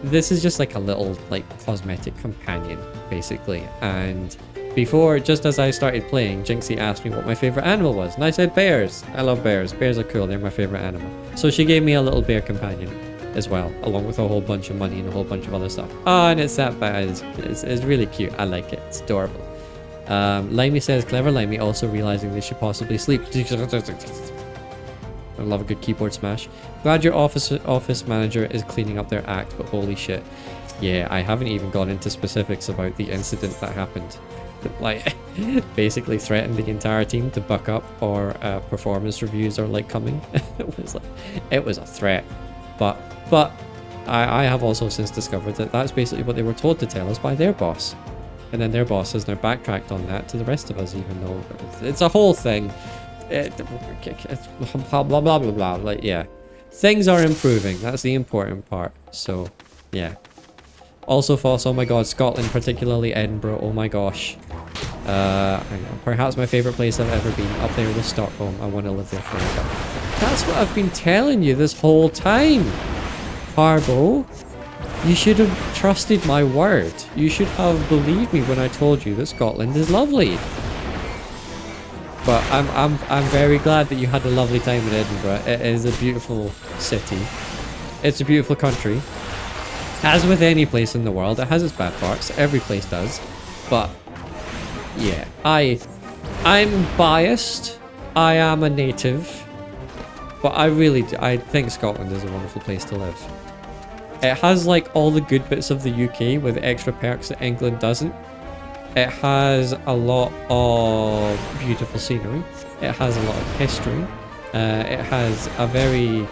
this is just like a little like cosmetic companion, basically. And before, just as I started playing, Jinxie asked me what my favorite animal was. And I said bears. I love bears. Bears are cool. They're my favorite animal. So she gave me a little bear companion as well, along with a whole bunch of money and a whole bunch of other stuff. Oh, and it's that bad. It's really cute. I like it. It's adorable. Limey says, clever Limey, also realizing they should possibly sleep. I love a good keyboard smash. Glad your office manager is cleaning up their act, but holy shit. Yeah, I haven't even gone into specifics about the incident that happened. Like, basically threatened the entire team to buck up, or performance reviews are like coming. It was a threat. But I have also since discovered that that's basically what they were told to tell us by their boss. And then their boss has now backtracked on that to the rest of us, even though it's a whole thing. Blah, blah, blah, blah, blah. Like, yeah. Things are improving. That's the important part. So, yeah. Also false, oh my god, Scotland, particularly Edinburgh, oh my gosh. Perhaps my favourite place I've ever been, up there with Stockholm. I want to live there forever. That's what I've been telling you this whole time, Harbo. You should have trusted my word. You should have believed me when I told you that Scotland is lovely. But I'm very glad that you had a lovely time in Edinburgh. It is a beautiful city. It's a beautiful country. As with any place in the world, it has its bad parts. Every place does. But yeah, I'm biased. I am a native. But I think Scotland is a wonderful place to live. It has like all the good bits of the UK with extra perks that England doesn't. It has a lot of beautiful scenery. It has a lot of history. It has a very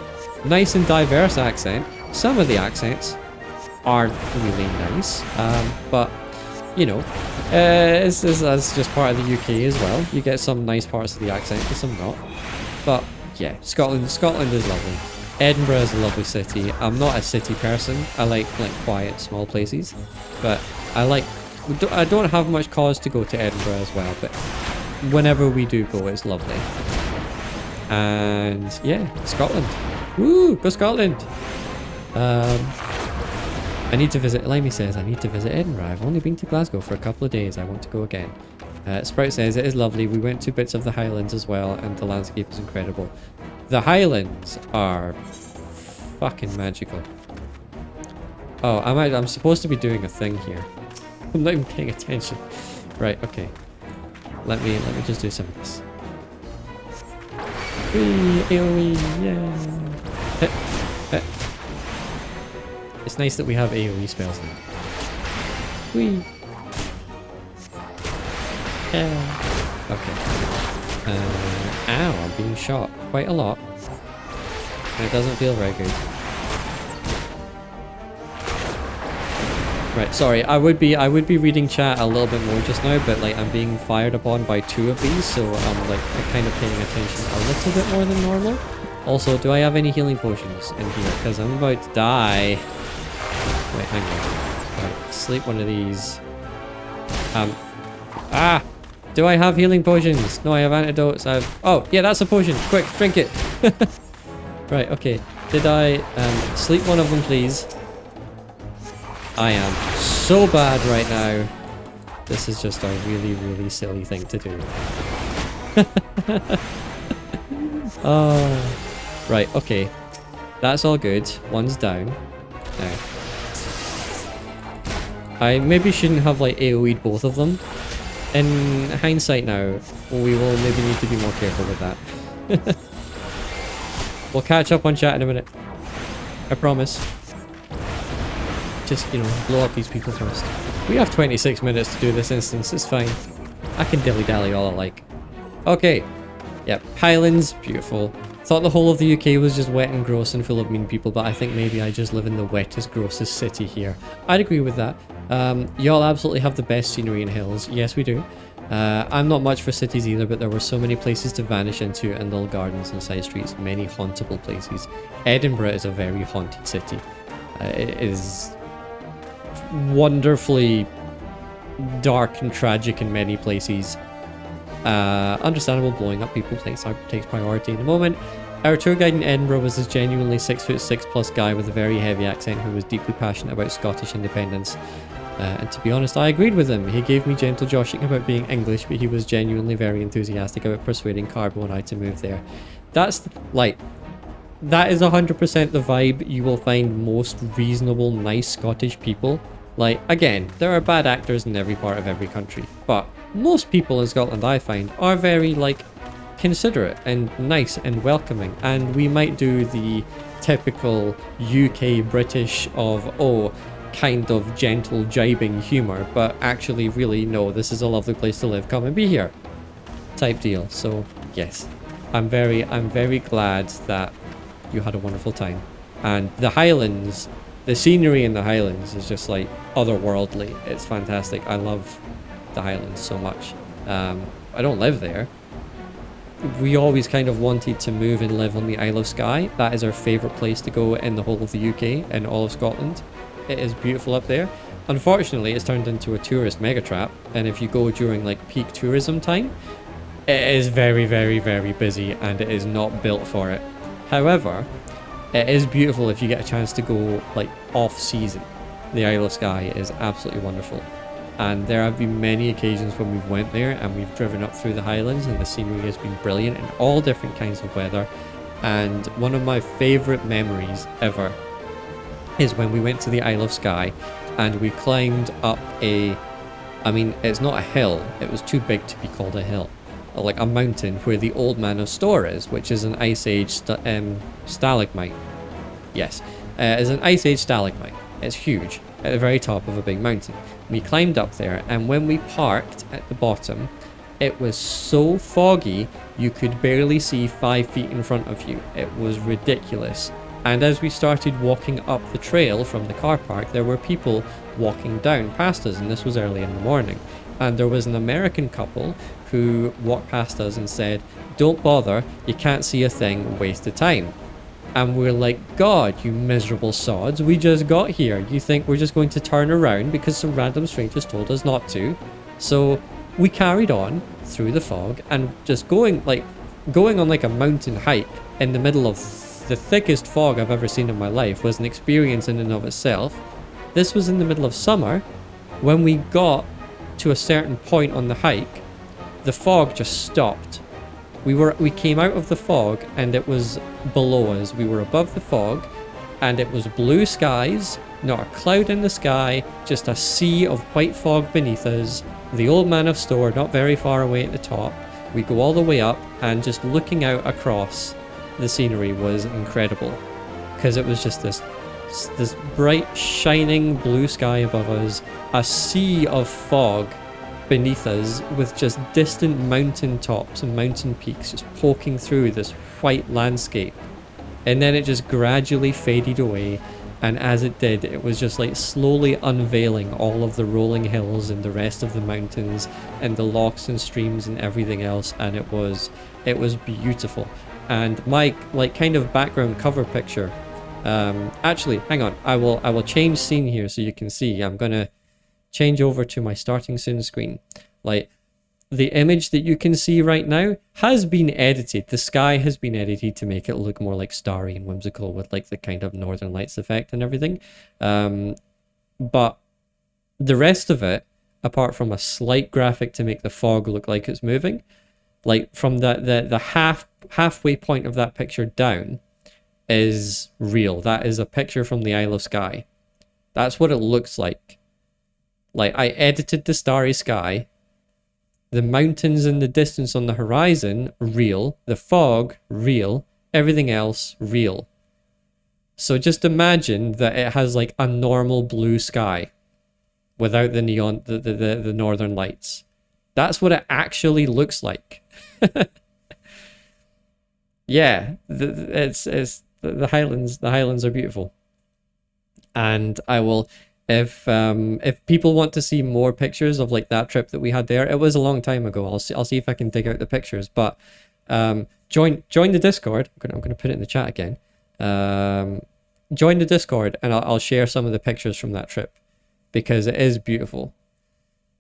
nice and diverse accent. Some of the accents aren't really nice, but you know, that's just part of the UK as well. You get some nice parts of the accent and some not. But yeah, Scotland is lovely. Edinburgh is a lovely city. I'm not a city person. I like quiet, small places, but I don't have much cause to go to Edinburgh as well, but whenever we do go, it's lovely. And yeah, Scotland. Woo! Go Scotland! I need to visit, Limey says, I need to visit Edinburgh. I've only been to Glasgow for a couple of days. I want to go again. Sprout says, it is lovely. We went to bits of the Highlands as well, and the landscape is incredible. The Highlands are fucking magical. Oh, I'm supposed to be doing a thing here. I'm not even paying attention. Right, okay. Let me just do some of this. Whee, AoE, yeah. Hit, hit. It's nice that we have AoE spells now. Whee. Yeah. Okay. Ow, I'm being shot quite a lot. And it doesn't feel very good. Right, sorry, I would be reading chat a little bit more just now, but like I'm being fired upon by 2 of these, so I'm like kind of paying attention a little bit more than normal. Also, do I have any healing potions in here? Because I'm about to die. Wait, hang on. Right, sleep one of these. Do I have healing potions? No, I have antidotes. Oh, yeah, that's a potion. Quick, drink it. Right, okay. Did I sleep one of them, please? I am so bad right now. This is just a really, really silly thing to do. Oh, right, okay. That's all good. One's down. Now, I maybe shouldn't have like AoE'd both of them. In hindsight now, we will maybe need to be more careful with that. We'll catch up on chat in a minute. I promise. Just, you know, blow up these people first. We have 26 minutes to do this instance, it's fine. I can dilly-dally all I like. Okay. Yep, Highlands, beautiful. Thought the whole of the UK was just wet and gross and full of mean people, but I think maybe I just live in the wettest, grossest city here. I'd agree with that. Y'all absolutely have the best scenery and hills. Yes, we do. I'm not much for cities either, but there were so many places to vanish into and little gardens and side streets, many hauntable places. Edinburgh is a very haunted city. It is wonderfully dark and tragic in many places. Understandable, blowing up people takes priority in a moment. Our tour guide in Edinburgh was this genuinely 6'6" guy with a very heavy accent who was deeply passionate about Scottish independence. And to be honest, I agreed with him. He gave me gentle joshing about being English, but he was genuinely very enthusiastic about persuading Carbo and I to move there. That's like, that is 100% the vibe you will find most reasonable, nice Scottish people. Like, again, there are bad actors in every part of every country, but most people in Scotland, I find, are very, like, considerate and nice and welcoming. And we might do the typical UK British of, oh, kind of gentle jibing humor, but actually really, no, this is a lovely place to live, come and be here type deal. So yes, I'm very glad that you had a wonderful time. And the Highlands, the scenery in the Highlands is just like otherworldly. It's fantastic. I love the Highlands so much. I don't live there. We always kind of wanted to move and live on the Isle of Skye. That is our favourite place to go in the whole of the UK and all of Scotland. It is beautiful up there. Unfortunately, it's turned into a tourist mega trap, and if you go during like peak tourism time, it is very, very, very busy and it is not built for it. However, it is beautiful if you get a chance to go like off season. The Isle of Skye is absolutely wonderful. And there have been many occasions when we've went there and we've driven up through the Highlands and the scenery has been brilliant in all different kinds of weather. And one of my favourite memories ever is when we went to the Isle of Skye and we climbed up I mean, it's not a hill, it was too big to be called a hill, like a mountain where the Old Man of Storr is, which is an Ice Age stalagmite. Yes, it's an Ice Age stalagmite. It's huge, at the very top of a big mountain. We climbed up there, and when we parked at the bottom, it was so foggy you could barely see 5 feet in front of you. It was ridiculous. And as we started walking up the trail from the car park, there were people walking down past us, and this was early in the morning. And there was an American couple who walked past us and said, "Don't bother, you can't see a thing, waste of time." And we're like, God, you miserable sods, we just got here. You think we're just going to turn around because some random strangers told us not to? So we carried on through the fog and just going on like a mountain hike in the middle of the thickest fog I've ever seen in my life was an experience in and of itself. This was in the middle of summer. When we got to a certain point on the hike, the fog just stopped. We came out of the fog and it was below us. We were above the fog and it was blue skies, not a cloud in the sky, just a sea of white fog beneath us. The Old Man of Storr not very far away at the top. We go all the way up and just looking out across the scenery was incredible because it was just this bright shining blue sky above us, a sea of fog beneath us with just distant mountain tops and mountain peaks just poking through this white landscape, and then it just gradually faded away, and as it did, it was just like slowly unveiling all of the rolling hills and the rest of the mountains and the lochs and streams and everything else, and it was beautiful. And my like kind of background cover picture, actually hang on, I will change scene here so you can see. I'm gonna change over to my starting soon screen. Like, the image that you can see right now has been edited. The sky has been edited to make it look more like starry and whimsical with like the kind of Northern Lights effect and everything. But the rest of it, apart from a slight graphic to make the fog look like it's moving, like from the halfway point of that picture down is real. That is a picture from the Isle of Skye. That's what it looks like. Like, I edited the starry sky, the mountains in the distance on the horizon, real, the fog, real, everything else, real. So just imagine that it has like a normal blue sky without the neon, the northern lights. That's what it actually looks like. yeah, it's the Highlands. The Highlands are beautiful, and I will. If people want to see more pictures of like that trip that we had there, it was a long time ago. I'll see if I can dig out the pictures. But join the Discord. I'm gonna put it in the chat again. Join the Discord, and I'll share some of the pictures from that trip because it is beautiful.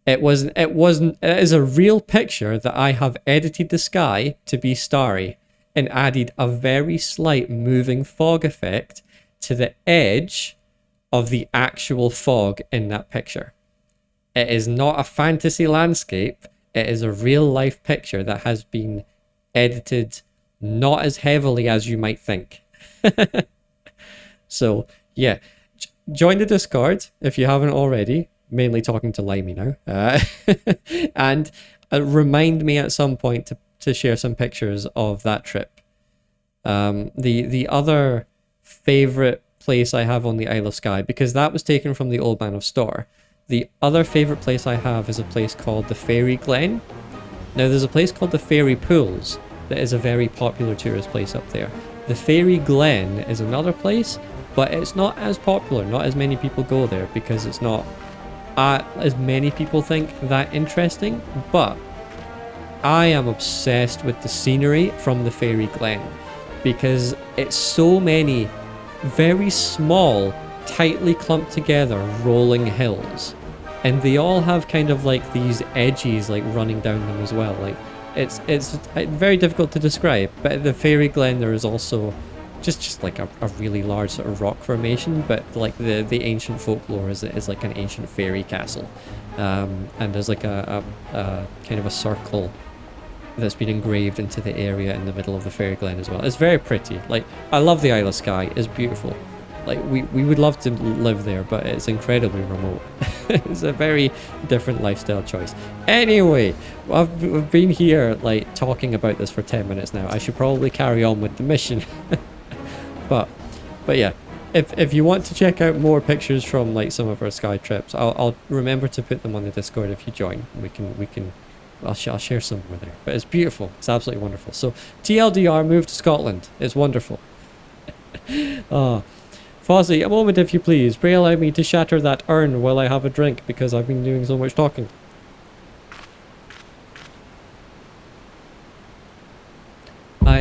It is a real picture that I have edited the sky to be starry and added a very slight moving fog effect to the edge of the actual fog in that picture. It is not a fantasy landscape. It is a real life picture that has been edited not as heavily as you might think. So yeah, join the Discord if you haven't already. Mainly talking to Limey now. And remind me at some point to share some pictures of that trip. The other favorite place I have on the Isle of Skye, because that was taken from the Old Man of Storr. The other favorite place I have is a place called the Fairy Glen. Now there's a place called the Fairy Pools that is a very popular tourist place up there. The Fairy Glen is another place, but it's not as popular. Not as many people go there because it's not as many people think that interesting. But I am obsessed with the scenery from the Fairy Glen because it's so many very small, tightly clumped together rolling hills, and they all have kind of like these edges like running down them as well. Like it's very difficult to describe, but at the Fairy Glen there is also just like a really large sort of rock formation, but like the ancient folklore is like an ancient fairy castle, and there's like a kind of a circle that's been engraved into the area in the middle of the Fairy Glen as well. It's very pretty. Like, I love the Isle of Skye. It's beautiful. Like, we would love to live there, but it's incredibly remote. It's a very different lifestyle choice. Anyway, I've been here, like, talking about this for 10 minutes now. I should probably carry on with the mission. But yeah, if you want to check out more pictures from, like, some of our Skye trips, I'll remember to put them on the Discord if you join. We can I'll share some more there. But it's beautiful. It's absolutely wonderful. So, TLDR, move to Scotland. It's wonderful. Oh. Fozzie, a moment if you please. Pray allow me to shatter that urn while I have a drink because I've been doing so much talking.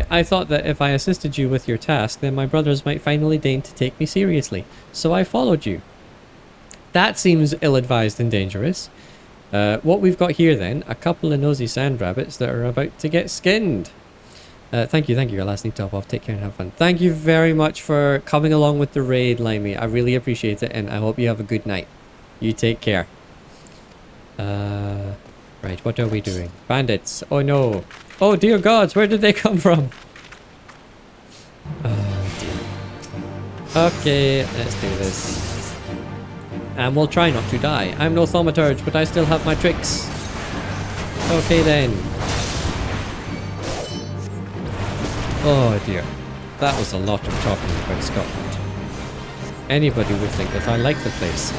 I thought that if I assisted you with your task, then my brothers might finally deign to take me seriously. So I followed you. That seems ill-advised and dangerous. What we've got here then, a couple of nosy sand rabbits that are about to get skinned. Thank you, your last need to hop off. Take care and have fun. Thank you very much for coming along with the raid, Limey. I really appreciate it, and I hope you have a good night. You take care. Right, what are we doing? Bandits. Oh no. Oh dear gods, where did they come from? Oh dear. Okay, let's do this. And we'll try not to die. I'm no thaumaturge, but I still have my tricks. Okay then. Oh dear. That was a lot of talking about Scotland. Anybody would think that I like the place.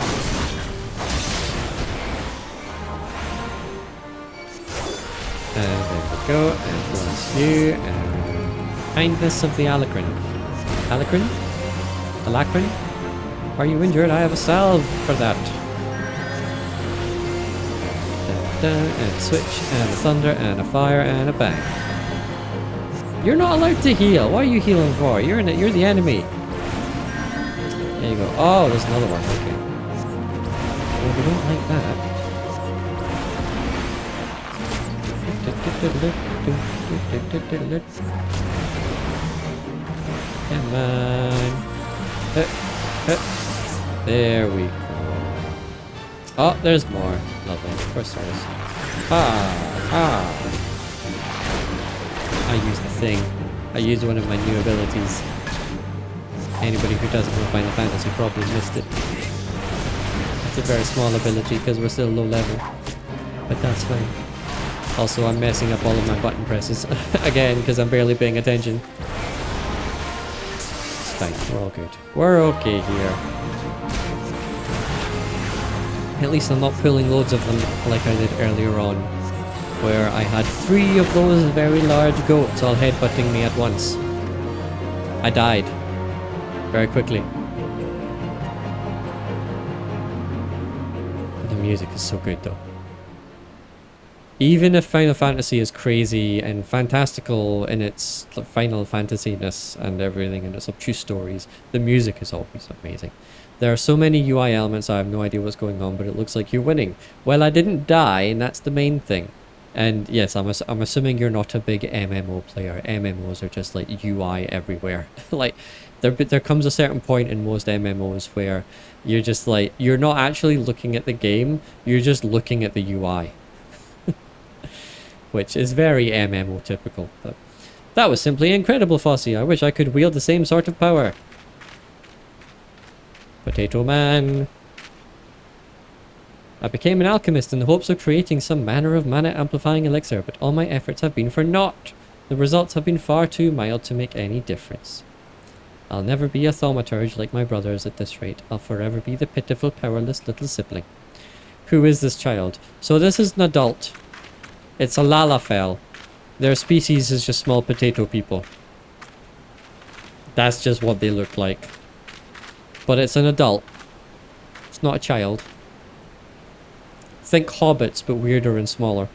And there we go. And bless you. And kindness of the Alacrin. Alacrin? Alacrin? Are you injured? I have a salve for that. And a switch, and a thunder, and a fire, and a bang. You're not allowed to heal. What are you healing for? You're the enemy. There you go. Oh, there's another one. Okay. Well, we don't like that. Come on. There we go. Oh, there's more. Lovely. Of course there is. I used the thing. I used one of my new abilities. Anybody who doesn't know Final Fantasy probably missed it. It's a very small ability because we're still low level. But that's fine. Also, I'm messing up all of my button presses. Again, because I'm barely paying attention. It's fine. We're all good. We're okay here. At least I'm not pulling loads of them like I did earlier on. where I had 3 of those very large goats all headbutting me at once. I died very quickly. The music is so good though. Even if Final Fantasy is crazy and fantastical in its Final Fantasy-ness and everything and its obtuse stories, the music is always amazing. There are so many UI elements, I have no idea what's going on, but it looks like you're winning. Well, I didn't die, and that's the main thing. And yes, I'm assuming you're not a big MMO player. MMOs are just like UI everywhere. Like, there comes a certain point in most MMOs where you're just like, you're not actually looking at the game, you're just looking at the UI. Which is very MMO typical. But that was simply incredible, Fossey. I wish I could wield the same sort of power. Potato Man. I became an alchemist in the hopes of creating some manner of mana amplifying elixir, but all my efforts have been for naught. The results have been far too mild to make any difference. I'll never be a thaumaturge like my brothers at this rate. I'll forever be the pitiful, powerless little sibling. Who is this child? So this is an adult. It's a Lalafell. Their species is just small potato people. That's just what they look like. But it's an adult. It's not a child. Think hobbits, but weirder and smaller,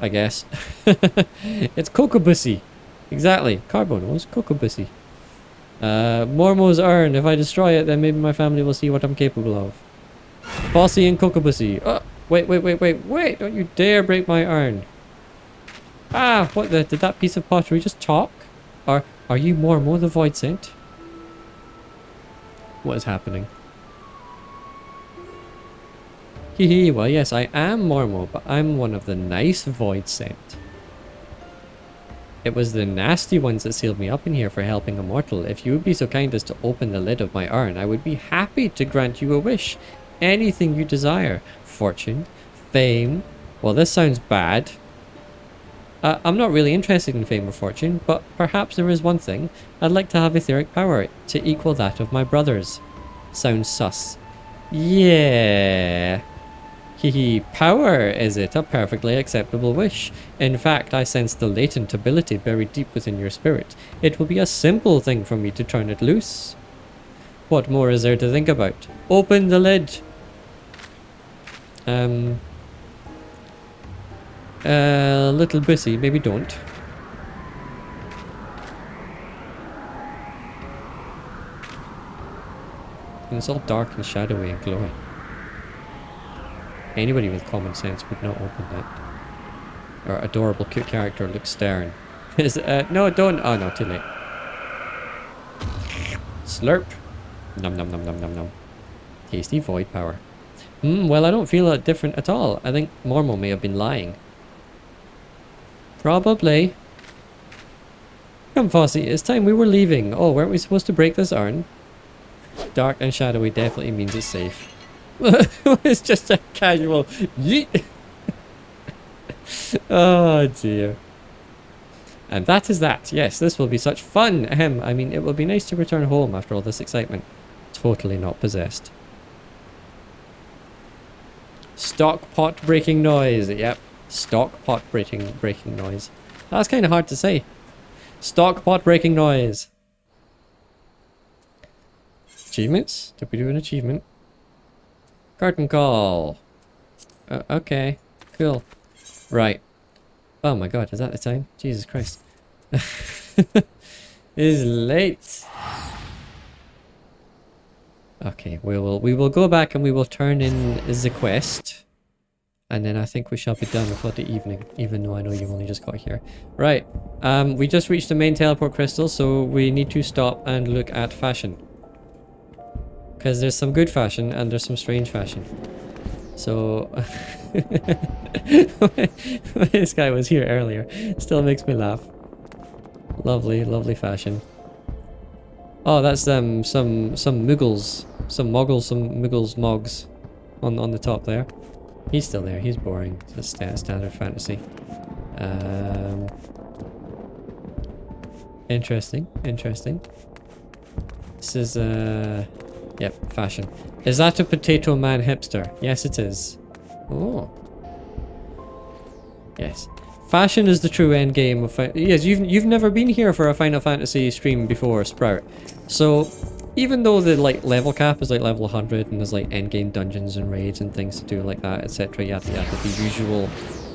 I guess. It's Kokobussy. Exactly. Carbonos, Kokobussy. Mormo's urn. If I destroy it, then maybe my family will see what I'm capable of. Bossy and Kokobussy. Oh, wait. Don't you dare break my urn. Ah, what the? Did that piece of pottery just talk? Are you Mormo the Void Saint? What is happening? Hehe, well yes, I am Mormo, but I'm one of the nice Void Saint. It was the nasty ones that sealed me up in here for helping a mortal. If you would be so kind as to open the lid of my urn, I would be happy to grant you a wish. Anything you desire. Fortune, fame. Well, this sounds bad. I'm not really interested in fame or fortune, but perhaps there is one thing. I'd like to have etheric power to equal that of my brothers. Sounds sus. Yeah. Hehe, power, is it? A perfectly acceptable wish. In fact, I sense the latent ability buried deep within your spirit. It will be a simple thing for me to turn it loose. What more is there to think about? Open the lid. Little Bussy, maybe don't. And it's all dark and shadowy and glowing. Anybody with common sense would not open that. Our adorable cute character looks stern. No, don't. Oh no, too late. Slurp. Nom nom nom nom nom nom. Tasty void power. Well, I don't feel that different at all. I think Mormo may have been lying. Probably. Come, Fossey, it's time we were leaving. Oh, weren't we supposed to break this urn? Dark and shadowy definitely means it's safe. It's just a casual yeet. Oh dear. And that is that. Yes, this will be such fun. I mean, it will be nice to return home after all this excitement. Totally not possessed. Stock pot breaking noise. Yep. Stock pot breaking noise. That's kind of hard to say. Stock pot breaking noise. Achievements? Did we do an achievement? Curtain call. Okay. Cool. Right. Oh my god, is that the time? Jesus Christ. It is late. Okay, we will go back and we will turn in the quest. And then I think we shall be done for the evening, even though I know you've only just got here. Right. We just reached the main teleport crystal, so we need to stop and look at fashion. Because there's some good fashion and there's some strange fashion. So this guy was here earlier. Still makes me laugh. Lovely, lovely fashion. Oh, that's some muggles. Some moggles, some muggles, mogs on the top there. He's still there. He's boring. It's standard fantasy. Interesting. Interesting. This is yep, fashion. Is that a potato man hipster? Yes, it is. Oh. Yes. Fashion is the true end game of yes, you've never been here for a Final Fantasy stream before, Sprout. So even though the like level cap is like level 100 and there's like end game dungeons and raids and things to do like that, etc. Yada yada, the usual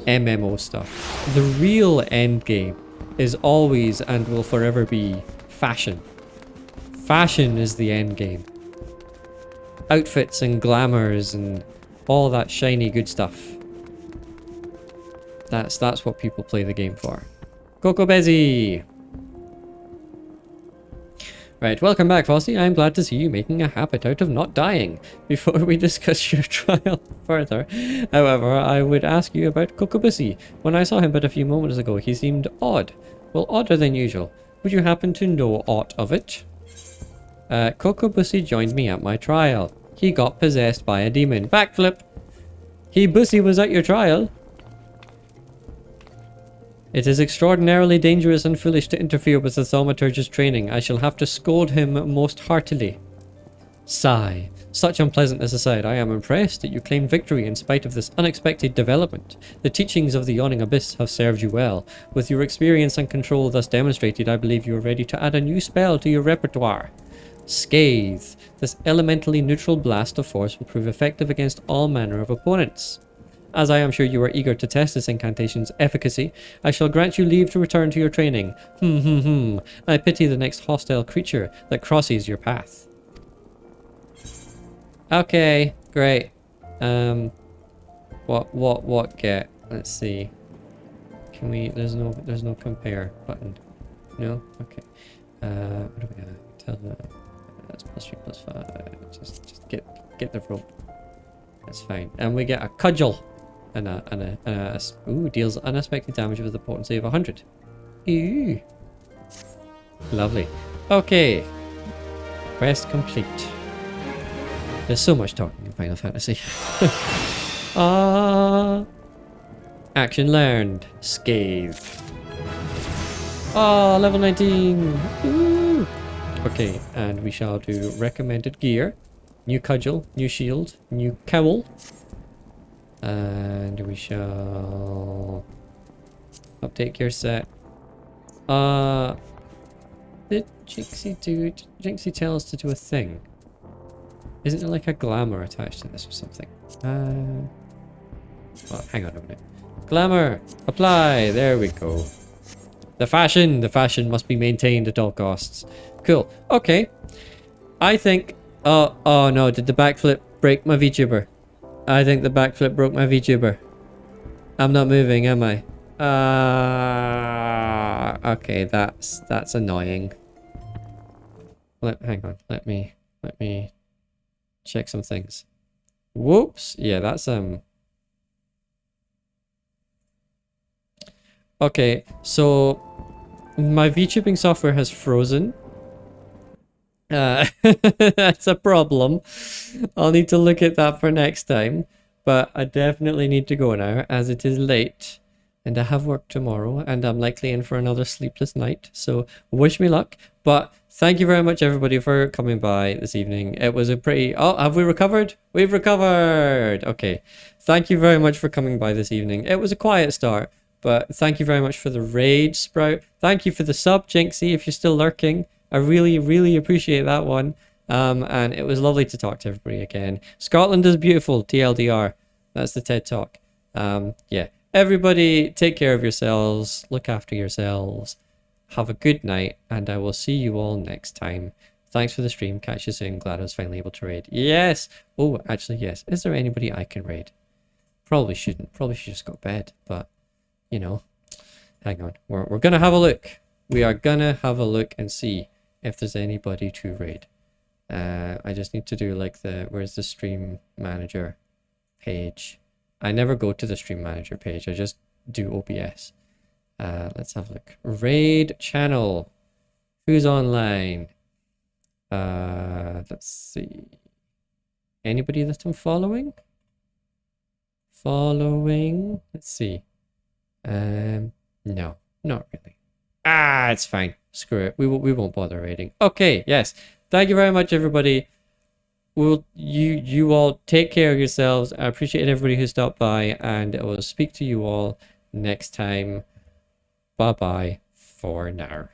MMO stuff. The real end game is always and will forever be fashion. Fashion is the end game. Outfits and glamours and all that shiny good stuff. That's what people play the game for. Coco Bezzy! Right, welcome back, Fossy. I'm glad to see you making a habit out of not dying. Before we discuss your trial further, however, I would ask you about Kokobussi. When I saw him but a few moments ago, he seemed odd. Well, odder than usual. Would you happen to know aught of it? Kokobussi joined me at my trial. He got possessed by a demon. Backflip! He Bussy was at your trial. It is extraordinarily dangerous and foolish to interfere with the thaumaturge's training. I shall have to scold him most heartily. Sigh. Such unpleasantness aside, I am impressed that you claimed victory in spite of this unexpected development. The teachings of the Yawning Abyss have served you well. With your experience and control thus demonstrated, I believe you are ready to add a new spell to your repertoire. Scathe. This elementally neutral blast of force will prove effective against all manner of opponents. As I am sure you are eager to test this incantation's efficacy, I shall grant you leave to return to your training. I pity the next hostile creature that crosses your path. Okay, great. What get? Let's see. Can we? There's no compare button. No. Okay. What do we have? Tell them. That's +3/+5. Just get the rope. That's fine. And we get a cudgel. Ooh, deals unexpected damage with a potency of 100. Ooh. Lovely. Okay. Quest complete. There's so much talking in Final Fantasy. Action learned. Scathe. Oh, level 19. Ooh. Okay, and we shall do recommended gear. New cudgel, new shield, new cowl. And we shall update gear set. Did Jinxie tell us to do a thing? Isn't there like a glamour attached to this or something? Well, hang on a minute. Glamour! Apply! There we go. The fashion must be maintained at all costs. Cool. Okay. I think... Oh no, did the backflip break my VTuber? I think the backflip broke my VTuber. I'm not moving, am I? Okay, that's annoying. Hang on, let me check some things. Whoops, yeah, that's okay, so my VTubing software has frozen. That's a problem. I'll need to look at that for next time. But I definitely need to go now as it is late. And I have work tomorrow. And I'm likely in for another sleepless night. So wish me luck. But thank you very much everybody for coming by this evening. It was a pretty... Oh, have we recovered? We've recovered! Okay. Thank you very much for coming by this evening. It was a quiet start. But thank you very much for the raid, Sprout. Thank you for the sub, Jinxie, if you're still lurking. I really, really appreciate that one. And it was lovely to talk to everybody again. Scotland is beautiful, TLDR. That's the TED Talk. Yeah. Everybody, take care of yourselves. Look after yourselves. Have a good night. And I will see you all next time. Thanks for the stream. Catch you soon. Glad I was finally able to raid. Yes! Oh, actually, yes. Is there anybody I can raid? Probably shouldn't. Probably should just go to bed. But, you know. Hang on. We're going to have a look. We are going to have a look and see if there's anybody to raid. I just need to do like where's the stream manager page? I never go to the stream manager page. I just do OBS. Let's have a look. Raid channel. Who's online? Let's see. Anybody that I'm following? Following. Let's see. No, not really. It's fine. Screw it. We won't bother raiding. Okay, yes. Thank you very much, everybody. You all take care of yourselves. I appreciate everybody who stopped by, and I will speak to you all next time. Bye bye for now.